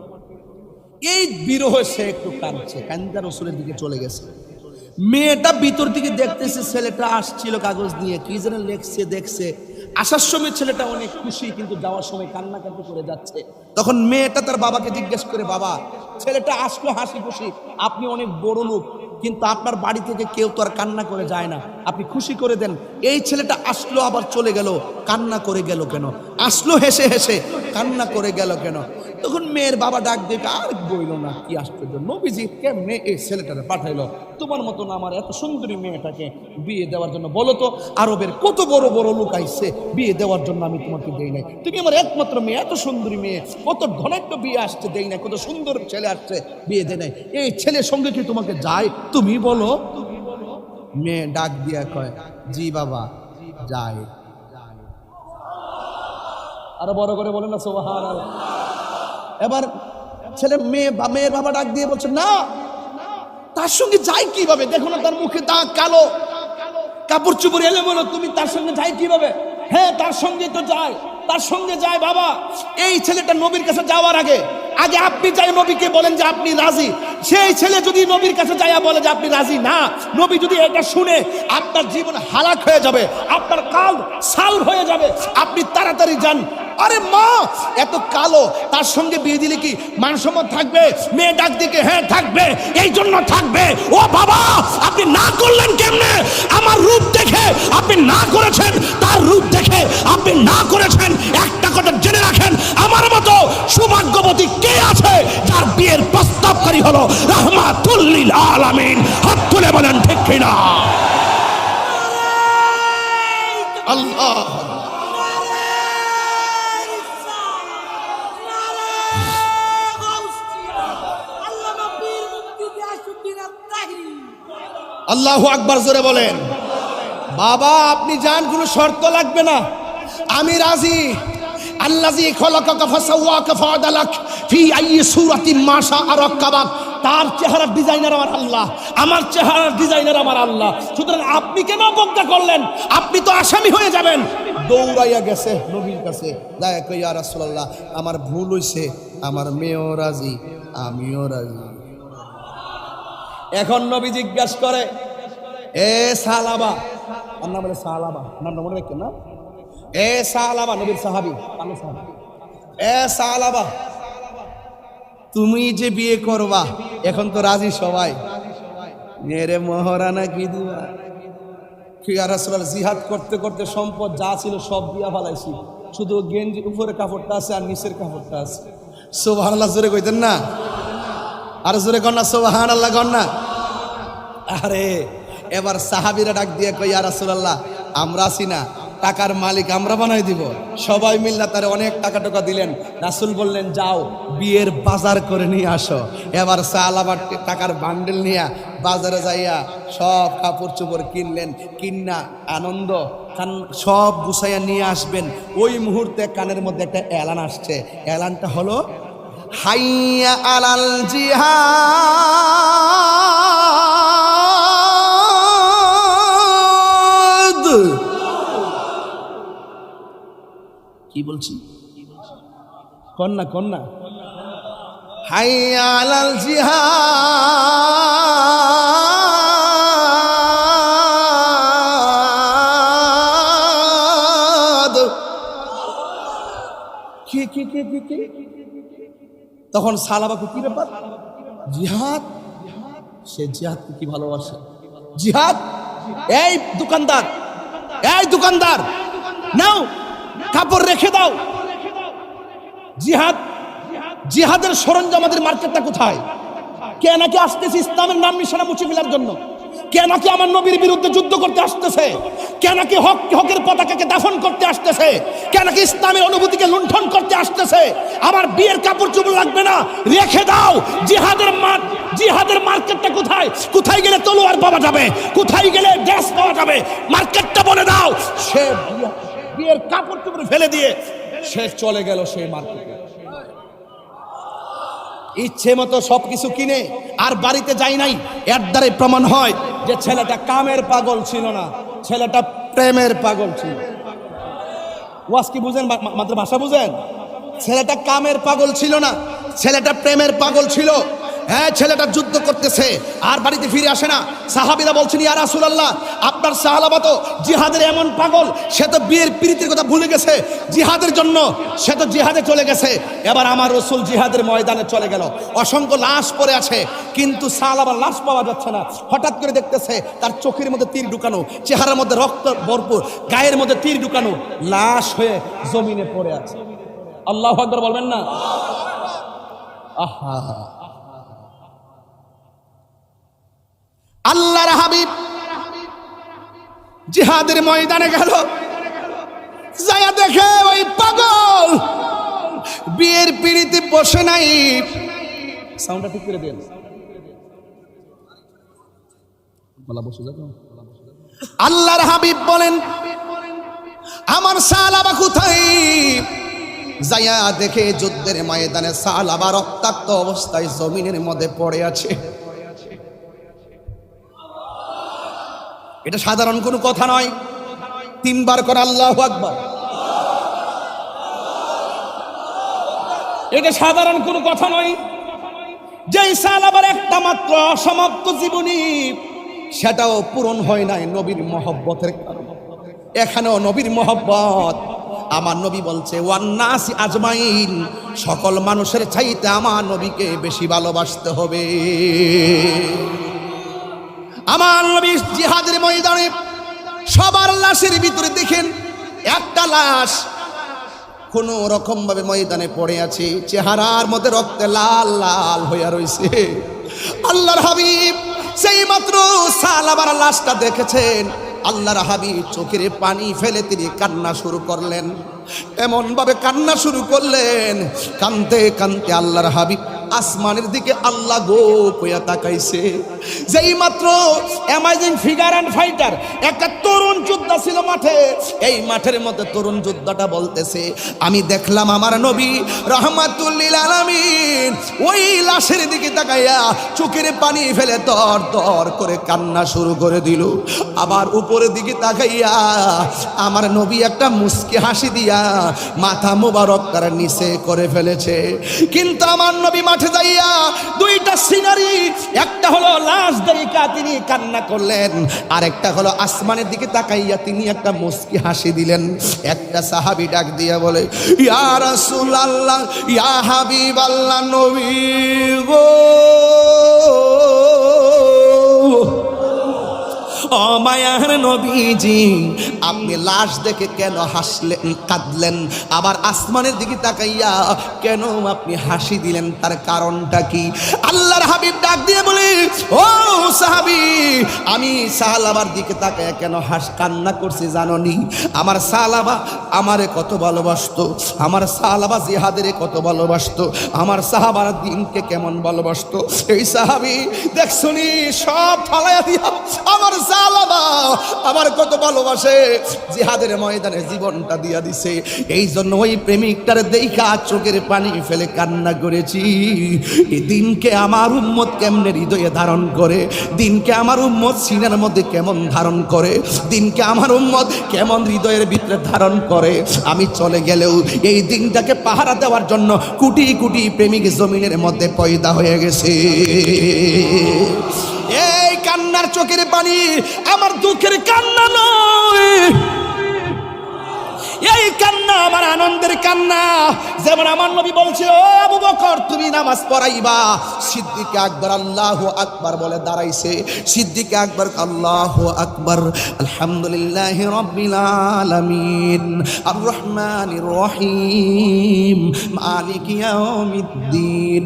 এই বিরহে সে একটু কাঁদছে, কান্দা রসুলের দিকে চলে গেছে। মেয়েটা ভিতর দিকে দেখতেছে, ছেলেটা আসছিল কাগজ নিয়ে, কি যেন লেখছে দেখছে। আসার সময় ছেলেটা অনেক খুশি, কিন্তু যাওয়ার সময় কান্নাকাটি করে যাচ্ছে। তখন মেয়েটা তার বাবাকে জিজ্ঞেস করে, বাবা, ছেলেটা আসলো হাসি খুশি, আপনি অনেক বড় লোক, কিন্তু আপনার বাড়ি থেকে কেউ তো আর কান্না করে যায় না, আপনি খুশি করে দেন। এই ছেলেটা আসলো আবার চলে গেল, কান্না করে গেল কেন? আসলো হেসে হেসে, কান্না করে গেল কেন? তখন মেয়ের বাবা ডাক দিয়ে, আর বইল না, কি আশ্চর্য, নবীজি কেমনে এই ছেলেটাকে পাঠাইলো তোমার মতন আমার এত সুন্দরী মেয়েটাকে বিয়ে দেওয়ার জন্য? বলো তো, আরবের কত বড় বড় লোক আইছে বিয়ে দেওয়ার জন্য, আমি তোমাকে দেই নাই। তুমি আমার একমাত্র মেয়ে, এত সুন্দরী মেয়ে, কত ধনাঢ্য বিয়ে আসছে, দেই নাই। কত সুন্দর ছেলে আসছে, বিয়ে দেয় নাই। এই ছেলের সঙ্গে কি তোমাকে যায়? তুমি বলো। মেয়ে ডাক দিয়া কয়, জি বাবা, যায়। আরো বড় করে বলেন না সুবহানাল্লাহ। এবার ছেলে মেয়ের বাবা ডাক দিয়ে বলছে, না, তার সঙ্গে যাই কিভাবে? দেখো না তার মুখে দাগ, কালো কাপড় চুপড় এলে, বলো তুমি তার সঙ্গে যাই কিভাবে? হ্যাঁ, তার সঙ্গে তো যায়, তার সঙ্গে যায়। বাবা, এই ছেলেটা নবীর কাছে যাওয়ার আগে আপনি যাই নবীকে বলেন যে আপনি রাজি। সেই ছেলে যদি নবীর কাছে যাইয়া বলে যে আপনি রাজি না, নবী যদি এটা শুনে, আপনার জীবন হালাক হয়ে যাবে, আপনার কাল সালভ হয়ে যাবে, আপনি তাড়াতাড়ি যান। আরে মা, এত কালো, তার সঙ্গে বিয়ে দিলে কি মানসম্মান থাকবে? মেয়ে ডাক দিকে, হ্যাঁ থাকবে, এই জন্য থাকবে। ও বাবা, আপনি না করলেন কেমনে? আমার রূপ দেখে আপনি না করেছেন, তার রূপ দেখে আপনি না করেছেন। একটা কথা জেনে রাখেন, আমার মতো সৌভাগ্যবতী কে আছে যার বিয়ের প্রস্তাবকারী হলো রাহমাতুল লিল আলামিন? হাত তুলে বলেন ঠিক কিনা? আল্লাহ আল্লাহু আকবার, জোরে বলেন। বাবা, আপনি যান, কোনো শর্ত লাগবে না, আমি রাজি। আল্লাযী খলাকাকা ফাসাওয়াকা ফাআদালাক ফি আইয়ি সূরাতিন মা শাআ রাক্কাবাক। তার চেহারার ডিজাইনার আমার আল্লাহ, আমার চেহারার ডিজাইনার আমার আল্লাহ। সুতরাং আপনি কেন অবজ্ঞা করলেন? আপনি তো আসামি হয়ে যাবেন। দৌড়াইয়া গেছে নবীর কাছে, যায় কই, ইয়া রাসূলুল্লাহ, আমার ভুল হইছে, আমার মেয়েও রাজি, আমিও রাজি। এখন নবী জিজ্ঞাসা করে, এ সালাবা, ওর নাম বলে সালাবা, নামটা মনে রাখেন না? এ সালাবা, নবীর সাহাবী, কালো সাহাবী। এ সালাবা, তুমি যে বিয়ে করবা, এখন তো রাজি সবাই, মেরে মহারানা কি দিবা? ইয়া রাসূলুল্লাহ, জিহাদ করতে করতে সম্পদ যা ছিল সব দিয়া ফেলাইছি, শুধু গেঞ্জি উপরে কাপড়টা আছে আর নিচের কাপড়টা আছে। সুবহানাল্লাহ, জোরে কইতেন না? আর জোরে কর না সুবহানাল্লাহ, কর না। আরে এবার সাহাবীরা ডাক দিয়ে কই, ইয়া রাসূলুল্লাহ, আমরা আছি না, টাকার মালিক আমরা বানাই দিব। সবাই মিল্লা তারে অনেক টাকা দিলেন। রাসূল বললেন, যাও বিয়ের বাজার করে নিয়ে আসো। এবার সালাবার টাকার বান্ডেল নিয়ে বাজারে যাইয়া সব কাপড় চোপড় কিনলেন, কিন্না আনন্দ সব গুছাইয়া নিয়ে আসবেন। ওই মুহূর্তে কানের মধ্যে একটা এলান আসছে, এলানটা হলো হাইয়া আলাল জিহাদ। কি বলছি? কন্যা কন্যা, হাইয়া আলাল জিহাদ। কি তখন সালাবাকে কি ব্যাপার, জিহাদ, সে জিহাদকে কি ভালোবাসে, জিহাদ। এই দোকানদার, এই দোকানদার, নাও কাপড় রেখে দাও। জিহাদ, জিহাদের সরঞ্জাম আমাদের মার্কেটটা কোথায়? কে নাকি আসতেছে ইসলামের নাম নিশানা মুছে ফেলার জন্য, কে নাকি আমার নবীর বিরুদ্ধে যুদ্ধ করতে আসতেছে, কে নাকি হকের পতাকাকে দাফন করতে আসতেছে, কে নাকি ইসলামের অনুভূতিকে লুণ্ঠন করতে আসতেছে। আমার বিয়ের কাপড় চোপড় লাগবে না, রেখে দাও। জিহাদের মার্কেটটা কোথায়? কোথায় গেলে তলোয়ার পাওয়া যাবে, কোথায় গেলে গ্যাস পাওয়া যাবে, মার্কেটটা বলে দাও। সে বিয়ের কাপড় চোপড় ফেলে দিয়ে সে চলে গেল সেই মার্কেটে, ইচ্ছে মতো সবকিছু কিনে আর বাড়িতে যাই নাই। এর দ্বারাই প্রমাণ হয় যে ছেলেটা কামের পাগল ছিল না, ছেলেটা প্রেমের পাগল ছিল। ওয়াজ কি বুঝেন, মাত্র ভাষা বুঝেন? ছেলেটা কামের পাগল ছিল না, ছেলেটা প্রেমের পাগল ছিল। হ্যাঁ, ছেলেটা যুদ্ধ করতেছে আর বাড়িতে ফিরে আসে না। সাহাবীরা বলছেন, ইয়া রাসূলুল্লাহ, আপনার সাহাবা তো জিহাদের এমন পাগল, সে তো বিয়ের প্রীতির কথা ভুলে গেছে, জিহাদের জন্য সে তো জিহাদে চলে গেছে। এবার আমার রাসূল জিহাদের ময়দানে চলে গেল, অসংখ্য লাশ পড়ে আছে, কিন্তু সাহাবার লাশ পাওয়া যাচ্ছে না। হঠাৎ করে দেখতেছে তার চোখের মধ্যে তীর ঢুকানো, চেহারার মধ্যে রক্ত ভরপুর, গায়ের মধ্যে তীর ঢুকানো, লাশ হয়ে জমিনে পড়ে আছে। আল্লাহু আকবার বলবেন না? আহা, আল্লাহর হাবিব জিহাদের ময়দানে গেল, যায়া দেখে ওই পাগল বিয়ের পিড়িতে বসে নাই। সাউন্ডটা ঠিক করে দেন, বলা বসে যাবে। আল্লাহর হাবিব বলেন, আমার সাহাবা কোথায়? যায়া দেখে যুদ্ধের ময়দানে সাহাবা রক্তাক্ত অবস্থায় জমিনের মধ্যে পড়ে আছে। এটা সাধারণ কোনো কথা নয়, তিনবার করে আল্লাহু আকবার। এটা সাধারণ কোনো কথা নয়। যেই সাহাবার একটা মাত্র অসমাপ্ত জীবনী, সেটাও পূরণ হয় নাই নবীর মহব্বতের কারণে। এখানেও নবীর মহব্বত। আমার নবী বলছে, ওয়ান্নাসি আজমাইন, সকল মানুষের চাইতে আমার নবীকে বেশি ভালোবাসতে হবে। আমার নবী জিহাদের ময়দানে সবার লাশের ভিতরে দেখেন একটা লাশ কোন রকম ভাবে ময়দানে পড়ে আছে, চেহারার মধ্যে রক্তে লাল লাল হইয়া রয়েছে। আল্লাহর হাবিব সেই মাত্র সাহাবার লাশটা দেখেছেন, আল্লাহর হাবিব চোখের পানি ফেলে তিনি কান্না শুরু করলেন। এমন ভাবে কান্না শুরু করলেন, কানতে কানতে আল্লাহর হাবিব আসমানের দিকে আল্লাহ গো কইয়া তাকাইছে। যেই মাত্র অ্যামাজিং ফিগার অ্যান্ড ফাইটার একটা তরুণ যোদ্ধা ছিল মাঠে, এই মাঠের মধ্যে তরুণ যোদ্ধাটা বলতেছে, আমি দেখলাম আমার নবী রাহমাতুল লিল আলামিন ওই লাশের দিকে তাকাইয়া চোখের পানি ফেলে দর দর করে কান্না শুরু করে দিল। আবার উপরের দিকে তাকাইয়া আমার নবী একটা মুস্কি হাসি দিয়া মাথা মুবারক তার নিচে করে ফেলেছে। কিন্তু আমার নবী মাঠে যাইয়া দুইটা সিনারি, একটা হলো লাশ দেখে তিনি কান্না করলেন, আর একটা হলো আসমানের দিকে তাকাইয়া তিনি একটা মুস্কি হাসি দিলেন। একটা সাহাবী ডাক দিয়া বলে, ইয়া রাসূলুল্লাহ, ইয়া হাবিবাল্লাহ, নবী গো, ও মায়ার নবীজি, আপনি লাশ দেখে কেন হাসলেন, কাঁদলেন? আবার আসমানের দিকে তাকাইয়া কেন আপনি হাসি দিলেন? তার কারণটা কি? আল্লাহর হাবিব ডাক দিয়ে বলে, ও সাহাবী, আমি সাহাবার দিকে তাকাইয়া কেন কান্না করছি জানোনি? আমার সাহাবা আমারে কত ভালোবাসতো, আমার সাহাবা জিহাদের কত ভালোবাসতো, আমার সাহাবার দিনকে কেমন ভালোবাসতো। এই সাহাবী দেখছনি সব ফালাইয়া দিয়া আমার সাহাবা আমার কত ভালোবাসে, জিহাদের ময়দানে জীবনটা দিয়া দিছে। এই জন্য ওই প্রেমিকটার দেখা চোখের পানি ফেলে কান্না করেছি। এই দিনকে আমার উম্মত কেমনে হৃদয়ে ধারণ করে, দিনকে আমার উম্মত সিনার মধ্যে কেমন ধারণ করে, দিনকে আমার উম্মত কেমন হৃদয়ের ভিতরে ধারণ করে। আমি চলে গেলেও এই দিনটাকে পাহারা দেওয়ার জন্য কোটি কোটি প্রেমিক জমিনের মধ্যে পয়দা হয়ে গেছে। এই কান্নার চোখের পানি আমার দুঃখের কান্না নয়, এই কান্না কান্না আমার আনন্দের কান্না। যেমন আমার নবী বলছিল, ও আবু বকর তুমি নামাজ পড়াইবা। সিদ্দিক আকবর আল্লাহু আকবার বলে দাঁড়াইছে। সিদ্দিক আকবর আল্লাহু আকবার, আলহামদুলিল্লাহি রাব্বিল আলামিন আর রহমানির রহিম মালিকি ইয়াউমিদ্দিন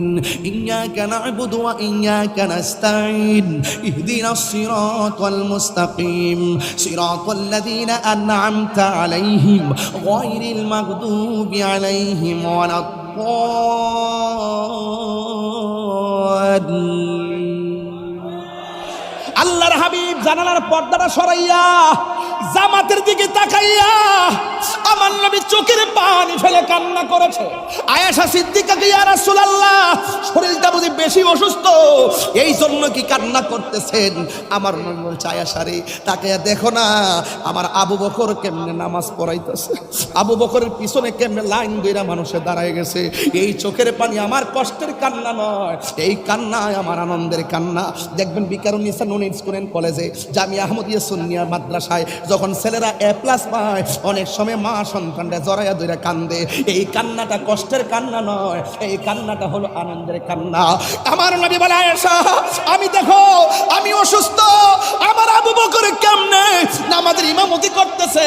ইয়্যাকা না'বুদু ওয়া ইয়্যাকা নাস্তাঈন ইহদিনাস সিরাতাল মুস্তাকিম সিরাতাল লাযীনা আন'আমতা আলাইহিম গায়রিল মাগদুবি আলাইহিম ওয়ালাদ-দাল্লিন। আল্লাহর হাবিব জানালার পর্দাটা সরাইয়া জামাতের দিকে তাকাইয়া আমার নবী চোখের পানি ফেলে কান্না করেছে। আয়েশা সিদ্দিকা কি, ইয়া রাসূলুল্লাহ শরীরটা বুঝি বেশি অসুস্থ, এই জন্য কি কান্না করতেছেন? আমার নবী বলছে, আয়েশা রে তাকাইয়া দেখো না আমার আবু বকর কেমনে নামাজ পড়াইতেছে, আবু বকরের পিছনে কেমনে লাইন ধইরা মানুষে দাঁড়ায় গেছে। এই চোখের পানি আমার কষ্টের কান্না নয়, এই কান্না আমার আনন্দের কান্না। দেখবেন বিকারুন্নিসা নুন স্কুল কলেজে জামিয়া আহমদিয়া সুন্নিয়া মাদ্রাসায় যখন ছেলেরা এ প্লাস পায়, অনেক সময় মা সন্তানরা জড়াইয়া ধরে কান্দে। এই কান্নাটা কষ্টের কান্না নয়, এই কান্নাটা হলো আনন্দের কান্না। আমার নবী বলে, আয়েশা আমি দেখো আমি অসুস্থ, আমার আবু বকর কেমনে নামাজের ইমামতি করতেছে,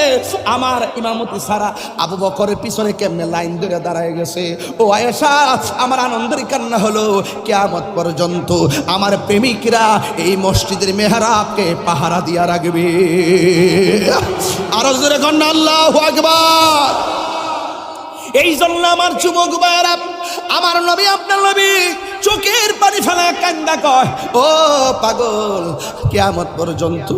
আমার ইমামতি ছাড়া আবু বকরের পিছনে কেমনে লাইন ধরে দাঁড়ায় গেছে। ও আয়েশা আমার আনন্দের কান্না হলো কিয়ামত পর্যন্ত আমার প্রেমিকরা এই মসজিদের মেহরাবকে পাহারা দিয়া রাখবে। আরো জোরে কন্যা আল্লাহু আকবার। এই জন্য আমার যুবক ভাইরা, আমার নবী আপনার নবী চোখের পানি ফেলা কান্দা কয়, ও পাগল কিয়ামত পর্যন্ত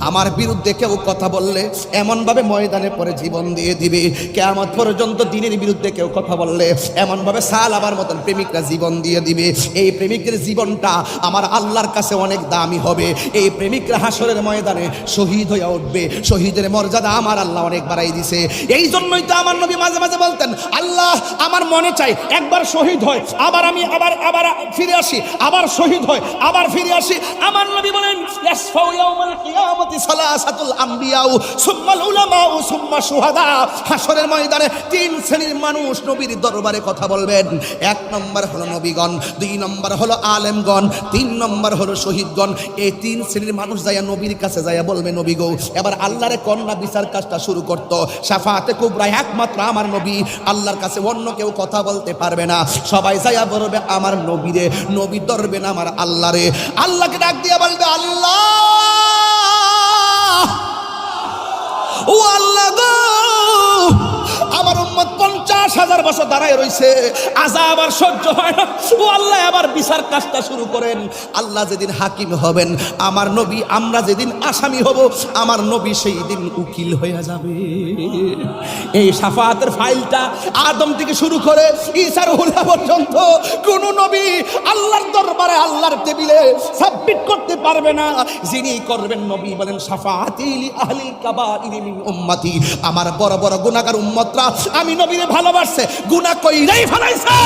আমার বিরুদ্ধে কেউ কথা বললে এমন ভাবে ময়দানে পরে জীবন দিয়ে দিবে। কিয়ামত পর্যন্ত দিনের বিরুদ্ধে কেউ কথা বললে এমন ভাবে সালাবার মতন প্রেমিকরা জীবন দিয়ে দিবে। এই প্রেমিকের জীবনটা আমার আল্লাহর কাছে অনেক দামি হবে। এই প্রেমিকরা হাসরের ময়দানে শহীদ হয়ে উঠবে। শহীদের মর্যাদা আমার আল্লাহ অনেক বাড়াই দিছে। এই জন্যই তো আমার নবী মাঝে মাঝে বলতেন, আল্লাহ আমার মনে চাই একবার শহীদ হয়, আবার আমি আবার ফিরে আসি, আবার শহীদ হয়, আবার ফিরে আসি। আমার নবী বলেন, ইয়াসফাউ ইয়াউমাল কিয়ামতি সালাসাতুল আমবিয়াউ সুম্মাল উলামাউ সুম্মা শুহাদা। হাসরের ময়দানে তিন শ্রেণীর মানুষ নবীর দরবারে কথা বলবেন। এক নম্বর হলো নবীগণ, দুই নম্বর হলো আলেমগণ, তিন নম্বর হলো শহীদগণ। এই তিন শ্রেণীর মানুষ যাইয়া নবীর কাছে যাইয়া বলবে, নবী গো এবার আল্লাহরে কন্যা বিচার কাজটা শুরু করতো। শাফাআতে কুবরা একমাত্র আমার নবী, আল্লাহর কাছে অন্য কেউ কথা বলতে পারবে না। সবাই যাইয়া বলবে আমার নবীরে, নবী ধরবেন আমার আল্লাহরে। আল্লাহকে ডাক দিয়া বলবে, আল্লাহ ও আল্লাহ গো আমার উম্মত 50,000 বছর দাঁড়ায় রইছে, আযাব আর সহ্য হয় না, ও আল্লাহ আবার বিচার কাজটা শুরু করেন। আল্লাহ যেদিন হাকিম হবেন আমার নবী, আমরা যেদিন আসামি হব আমার নবী সেই দিন উকিল হয়ে যাবে। এই শাফাআতের ফাইলটা আদম থেকে শুরু করে ঈসা রুহুল্লাহ পর্যন্ত কোন নবী আল্লাহর দরবারে আল্লাহর টেবিলে সাবমিট করতে পারবে না। যিনি করবেন, নবী বলেন শাফাআতি লি আহলিল কাবাইরি মিন উম্মতি, আমার বড় বড় গুনাহগার উম্মতরা আমি নবীরে ভালোবাসছে, গুনাহ কইরাই ফেলাইছে,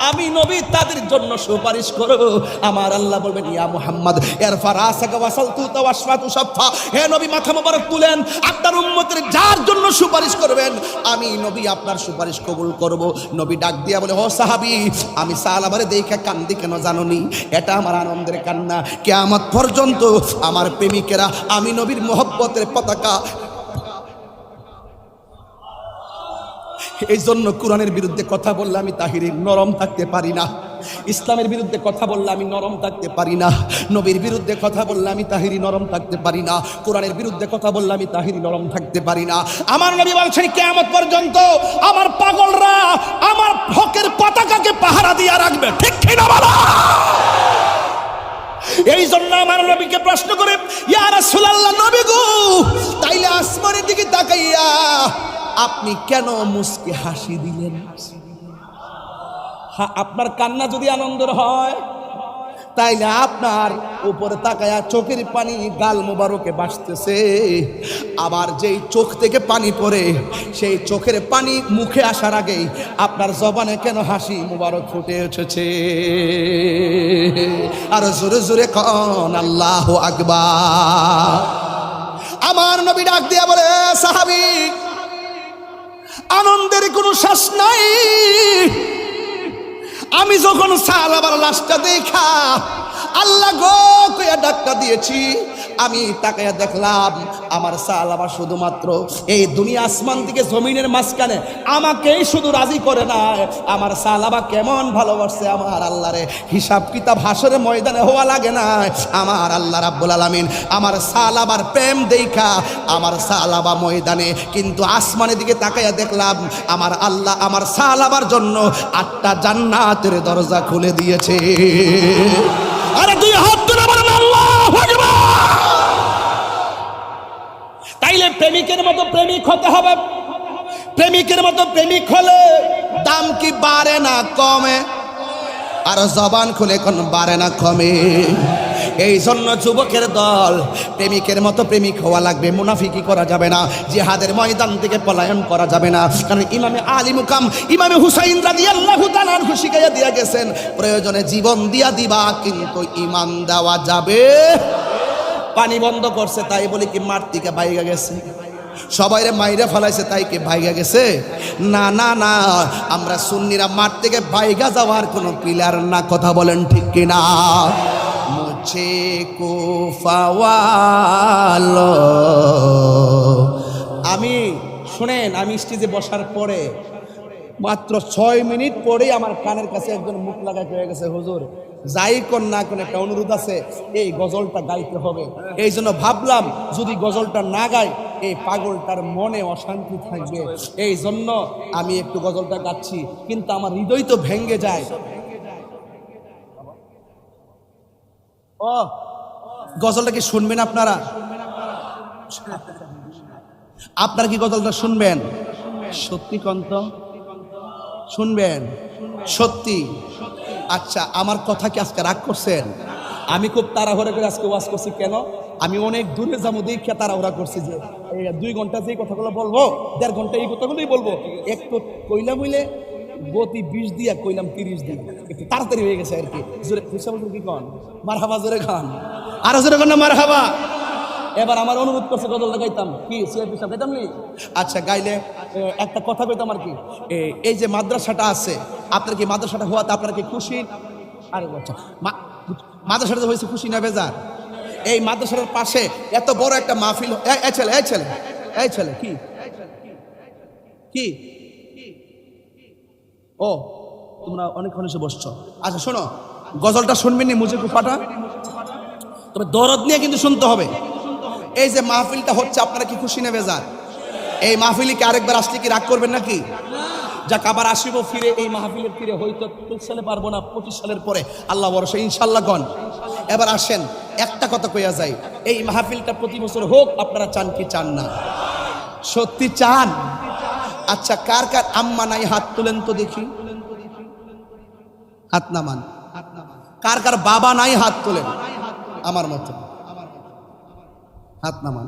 আমি নবী তাদের জন্য সুপারিশ করব। আমার আল্লাহ বলবেন, ইয়া মুহাম্মদ ইরফা রাসাকা ওয়াসালতু তাওয়াশফাতু শাফা, হে নবী মাথা মোবারক তুলেন, আপনার উম্মতের যার জন্য সুপারিশ করবেন আমি নবী আপনার সুপারিশ কবুল করব। নবী ডাক দিয়া বলে, ও সাহাবী আমি সালাবারে দেখে কান্দি কেন জানোনি? এটা আমার আনন্দের কান্না। কিয়ামত পর্যন্ত আমার প্রেমিকেরা আমি নবীর মহব্বতের পতাকা। এই জন্য কোরআনের বিরুদ্ধে কথা বললে আমি তাহিরি নরম থাকতে পারি না, ইসলামের বিরুদ্ধে কথা বললে আমি নরম থাকতে পারি না, নবীর বিরুদ্ধে কথা বললে আমি তাহিরি নরম থাকতে পারি না, কোরআনের বিরুদ্ধে কথা বললে আমি তাহিরি নরম থাকতে পারি না। আমার নবী বলছেন কিয়ামত পর্যন্ত আমার পাগলরা আমার হকের পতাকাকে পাহারা দিয়ে রাখবে। ঠিক কি না বলো? এই জন্য আমার নবীকে প্রশ্ন করে, ইয়া রাসূলুল্লাহ নবী গো তাইলে আসমানের দিকে তাকাইয়া আপনি কেন মুস্কি হাসি দিলেন? আপনার কান্না যদি আনন্দের হয় তাইলে আপনার উপরে তাকায়া চোখের পানি গাল মোবারকে ভাসতেছে, আবার যেই চোখ থেকে পানি পড়ে সেই চোখের পানি মুখে আসার আগেই আপনার জবানে কেন হাসি মোবারক ফুটে উঠেছে? আর জোরে জোরে কোন আল্লাহু আকবার। আমার নবী ডাক দিয়া বলে, সাহাবী আনন্দের কোনো শেষ নাই। আমি যখন সাহাবার লাশটা দেখা আল্লাহ গো কইয়া ডাক্তার দিয়েছি, আমি তাকাইয়া দেখলাম আমার সাহাবা শুধুমাত্র এই দুনিয়া আসমান থেকে জমিনের মাঝখানে আমাকেই শুধু রাজি করে না, আমার সাহাবা কেমন ভালোবাসছে আমার আল্লাহরে হিসাব কিতাব হাসরের ময়দানে হওয়া লাগে না। আমার আল্লাহ রাব্বুল আলামিন আমার সাহাবার প্রেম দেখা আমার সাহাবা ময়দানে কিন্তু আসমানের দিকে তাকাইয়া দেখলাম আমার আল্লাহ আমার সাহাবার জন্য 8টা জান্নাতের দরজা খুলে দিয়েছে। আরে দুই হাত তুলে বলেন আল্লাহু আকবার। তাইলে প্রেমিকের মতো প্রেমিক হতে হবে। প্রেমিকের মতো প্রেমিক হলে দাম কি বাড়ে না কমে? আর জবান খুলে কোন বাড়ে না কমে? এই জন্য যুবকের দল প্রেমিকের মতো প্রেমিক হওয়া লাগবে। মুনাফিকি করা যাবে না, জিহাদের ময়দান থেকে পলায়ন করা যাবে না। কারণ ইমামে আলী মুকাম ইমামে হুসাইন রাদিয়াল্লাহু তাআলা আনহু শিখাইয়া দিয়া গেছেন, প্রয়োজনে জীবন দিয়া দিবা কিন্তু ঈমান দেওয়া যাবে। পানি বন্ধ করছে তাই বলি কি মাঠ থেকে বাইগা গেছে? সবাইরে মাইরে ফেলাইছে তাই কি ভাইগা গেছে? না না না, আমরা সুন্নিরা মাঠ থেকে ভাইগা যাওয়ার কোনো পিলার না। কথা বলেন ঠিক কিনা? মুঝে কুফাওয়ালো, আমি শুনেন, আমি স্টেজে বসার পরে মাত্র 6 মিনিট পরেই আমার কানের কাছে একজন মুখ লাগাই হয়ে গেছে, হুজুর যাই কোন না কোন একটা অনুরোধ আছে, এই গজলটা গাইতে হবে। এই জন্য ভাবলাম যদি গজলটা না গাই এই পাগলটার মনে অশান্তি থাকবে, এই জন্য আমি একটু গজলটা গাচ্ছি। কিন্তু আমার হৃদয় তো ভেঙে যায়। ও গজলটা কি শুনবেন আপনারা? আপনারা কি গজলটা শুনবেন? সত্যি কন্ত শুনবেন? সত্যি? আচ্ছা, আমার কথা কি আজকে রাগ করছেন? আমি খুব তাড়াহুড়া করে আজকে ওয়াজ করছি। কেন? আমি অনেক দূরে যাবো দেখে তাড়াহুড়া করছি যে এই 2 ঘন্টা যে কথাগুলো বলবো 1.5 ঘন্টা এই কথাগুলোই বলবো। একটু কইলাম হইলে গতি 20 দিয়া কইলাম 30 দিয়া, একটু তাড়াতাড়ি হয়ে গেছে আর কি। জোরে কি কন? মারহাবা জোরে খান, আরো জোরে কন না মারহাবা। এবার আমার অনুরোধ করছে গজলটা গাইতাম কি সিআইপি সাহেব গাইতাম নি? আচ্ছা গাইলে একটা কথা কইতাম আর কি। এই যে মাদ্রাসাটা আছে, আপনার কি মাদ্রাসাটা হওয়াতে আপনার কি খুশি? আরে আচ্ছা, মাদ্রাসাটা হয়েছে খুশি না বেজার? এই মাদ্রাসার পাশে এত বড় একটা মাহফিল। এই ছেলে এই ছেলে এই ছেলে কি কি ও তোমরা অনেকক্ষণ এসে বসছো। আচ্ছা শোনো, গজলটা শুনবেন নি মুঝে কুফাটা? তবে দরদ নিয়ে কিন্তু শুনতে হবে। এই যে মাহফিলটা হচ্ছে আপনারা কি খুশি না বেজার? এই মাহফিলে কি আরেকবার আসলে কি রাগ করবেন নাকি? যাক আবার আসিব ফিরে এই মাহফিলের ফিরে, হয়তো 23 সালে পারবো না, 25 সালের পরে আল্লাহ ভরসা ইনশাল্লাহ গণ। এবার আসেন একটা কথা কইয়া যাই, এই মাহফিলটা প্রতি বছর হোক, আপনারা চান কি চান না? সত্যি চান? আচ্ছা কার কার আম্মা নাই হাত তুলেন তো দেখি, হাত নামান। কার কার বাবা নাই হাত তোলেন আমার মতো, হাত নামান।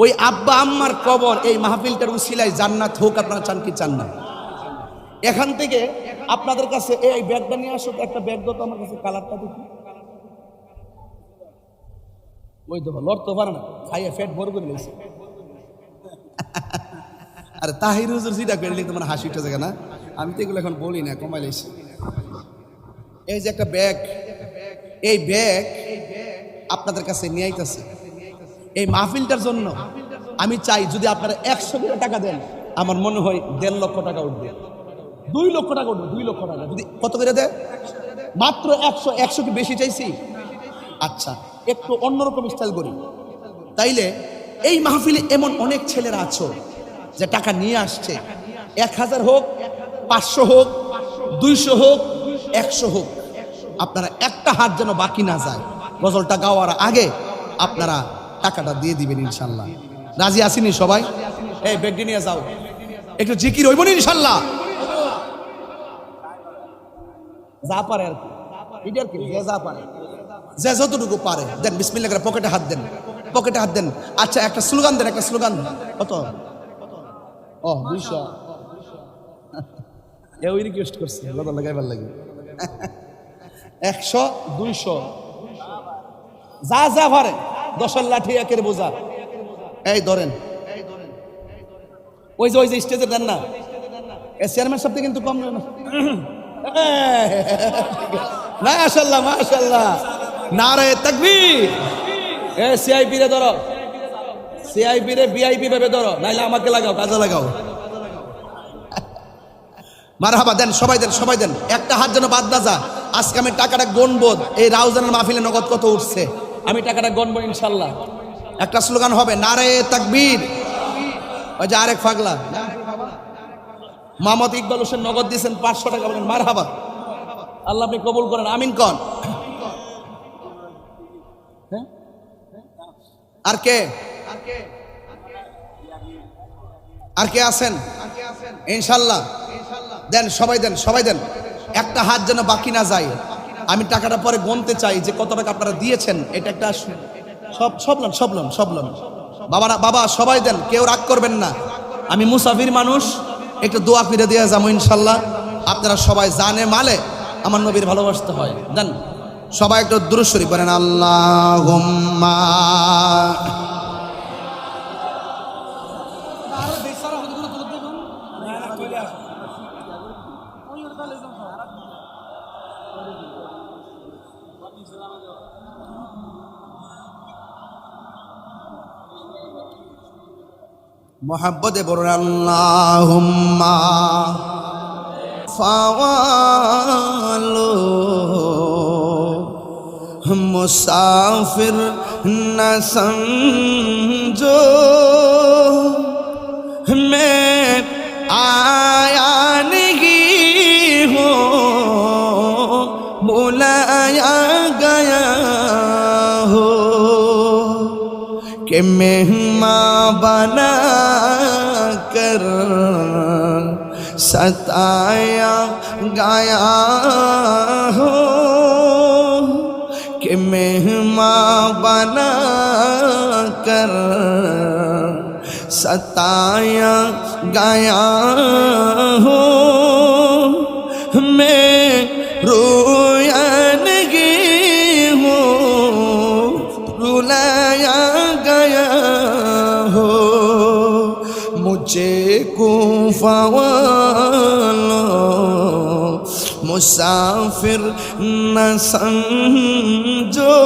ওই আব্বা আম্মার কবর এই মাহফিলটার উসিলায় জান্নাত হোক, আপনারা চান কি চান না? এখান থেকে আপনাদের কাছে এই ব্যাগটা নিয়ে আসো, একটা ব্যাগ দাও তো আমার কাছে, কালারটা দেখি। ওই দেখো লড়তে পারে না, খাইয়া ফেট ভর করে নিয়েছে। আরে তাহির হুজুর যেটা করে লিখতে মানে হাসি উঠে যায় না, আমি তো এগুলো এখন বলি না, কমাই লাইছি। এই যে একটা ব্যাগ, এই ব্যাগ আপনাদের কাছে নিয়ে আইতাছে এই মাহফিলটার জন্য। আমি চাই যদি আপনারা 100 টাকা দেন, আমার মনে হয় 1.5 লক্ষ টাকা উঠবে, 2 লক্ষ টাকা উঠবে, 2 লক্ষ টাকা। যদি কত করে দেয়? মাত্র 100 কি বেশি চাইছি? আচ্ছা একটু অন্যরকম স্টাইল করি। তাইলে এই মাহফিলে এমন অনেক ছেলেরা আছো যে টাকা নিয়ে আসছে, 1000 হোক, 500 হোক, 200 হোক, 100 হোক, আপনারা একটা হাত যেন বাকি না যায়। গজলটা গাওয়ার আগে আপনারা টাকাটা দিয়ে দিবেন ইনশাল্লাহ। রাজি আসিনি সবাই? এই ব্যাগটি নিয়ে যাও, একটু জিকির হইব না ইনশাল্লাহ? যা পারে আর কি, এটা আর কি, যে যা পারে, যে যতটুকু পারে দেন। বিসমিল্লাহ করে পকেটে হাত দেন, পকেটে হাত দেন। আচ্ছা একটা স্লোগান দেন, একটা স্লোগান। কত? ও 200। ওই রিকোয়েস্ট করছে লাগাইবার লাগে। 100 200 যা যা পারে, 10 লাঠি একের বোঝা। এই ধরেন, ওই যে স্টেজে দেন না, এ চেয়ারম্যান সাহেব কিন্তু কম না মাশাআল্লাহ মাশাআল্লাহ নারে তাকবীর এ সিআইপি রে ধরো সিআইপি রে ভিআইপি ভাবে ধরো নাইলে আমাকে লাগাও কাজে লাগাও মারহাবা দেন সবাই দেন একটা হাত যেন বাদ না যা আজকে আমি টাকাটা গণবো এই রাউজানের মাহফিলে নগদ কত উঠছে আমি টাকাটা গণবো ইনশাআল্লাহ একটা স্লোগান হবে নারে তাকবীর ওই যে আরেক পাগলা মোহাম্মদ ইকবাল হোসেন নগদ দিয়েছেন 500 টাকা বলেন মারহাবা আল্লাহ আপনি কবুল করেন আমিন কন আর কে আছেন ইনশাআল্লাহ দেন সবাই দেন একটা হাত যেন বাকি না যায় আমি টাকাটা পরে গুনতে চাই যে কত টাকা আপনারা দিয়েছেন এটা একটা সব লন বাবা সবাই দেন কেউ রাগ করবেন না আমি মুসাফির মানুষ একটু দোয়া করে দিয়ে যাবো ইনশাল্লাহ আপনারা সবাই জানে মালে আমার নবীর ভালোবাসতে হয় দেন সবাই একটু দুরূদ শরীফ পড়েন আল্লাহুম্মা মোহাব্বতে বলুন আল্লাহুম্মা ফাওয়ালো মুসাফির না সমঝো मैं आया नहीं हूँ बुलाया गया हो कि मेहमान बना कर सताया गया हो कि मेहमान बना कर सताया गया हो मैं रोया नहीं हूँ रुलाया गया हो मुझे कूफा वालों मुसाफिर न समझो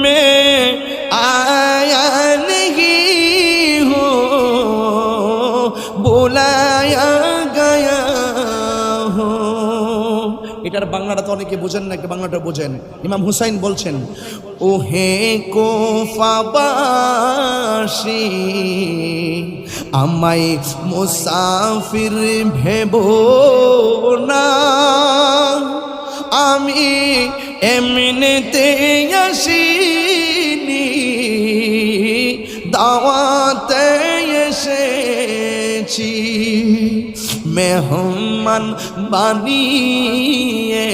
मैं आया नहीं हूँ बुलाया गया हो এটার বাংলাটা তো অনেকে বোঝেন না একটা বাংলাটা বোঝেন ইমাম হুসাইন বলছেন ও হে কোফাবাসী আমায় মুসাফির ভেবো না আমি এমনিতে আসিনি দাওয়াতে এসেছি মেহমান বানিয়ে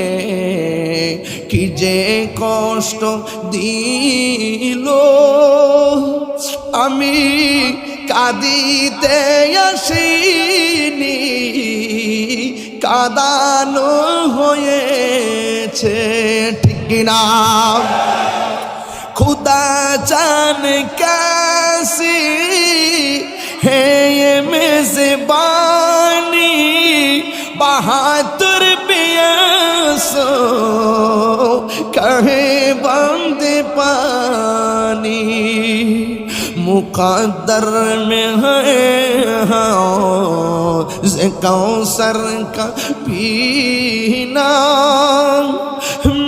কি যে কষ্ট দিল আমি কাঁদিতে আসিনি কাঁদানো হয়েছে ঠিক না खुदा जान कैसी है ये मेज़बानी बहादुर पियासो कहे बंद पानी मुकद्दर में है कौसर का पीना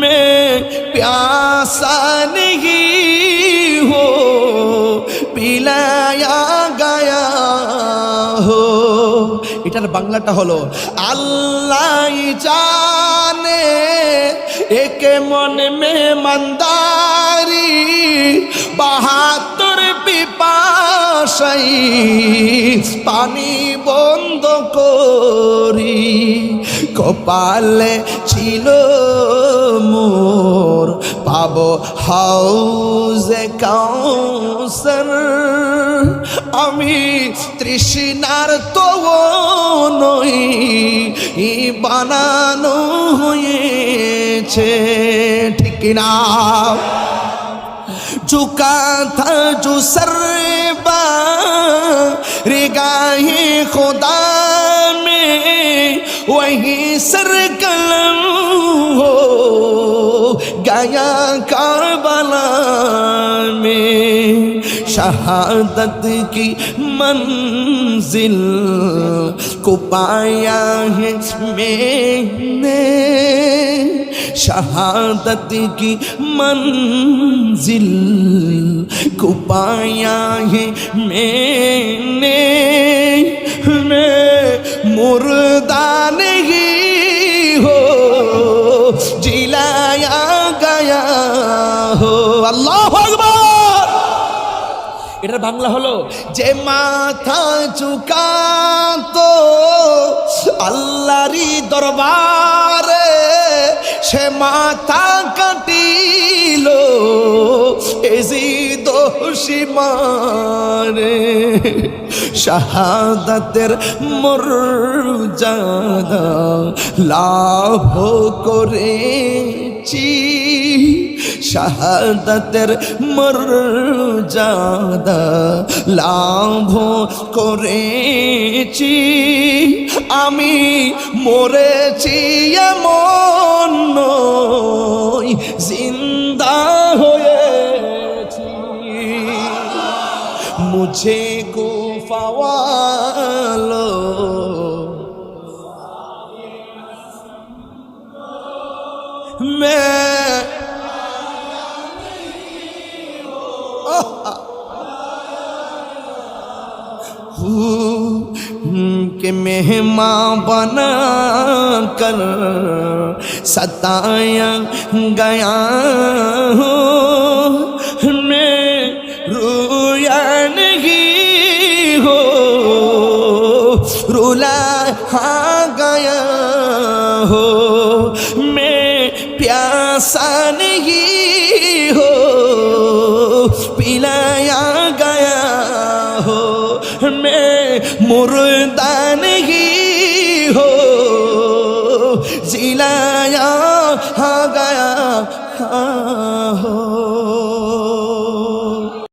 मैं प्यासा नहीं हो पिलाया गया हो এটার বাংলাটা হলো আল্লাহ জানে একে মন মে মন্দারি বাহাদুর পিপাসাই পানি বন্ধ করি কপালে ছিল মোর পাবো হাউজে কাউসার আমি তৃষ্ণার তো নই বানানো হয়েছে ঠিক না झुका था जो सरबा रिगाहे खुदा वही सर कलम हो गया करबला में। शहादत की मंजिल को पाया है मैंने, शहादत की मंजिल को पाया है मैंने। मैं मुर्दा नहीं हो जिलाया गया हो। अल्लाहु আকবার। এটার বাংলা হলো যে মাথা ঝুকাতো আল্লাহরই দরবারে সে মাথা কাটিল এজিদ সীমারে। শাহাদাতের মর্যাদা লাভ করেছি, শাহাদাতের মর্যাদা লাভ করেছি। আমি মরেছি এমন নয়, জিন্দা হয়েছি। মুঝে গুফাওয়ালো मैं के मेहमान बना कर सताया गया हूँ। मैं रोया नहीं हो रुला गया हो। मैं प्यासा नहीं हो पिलाया गया हो। मैं मुर्दा नहीं हो जिलाया गया हो।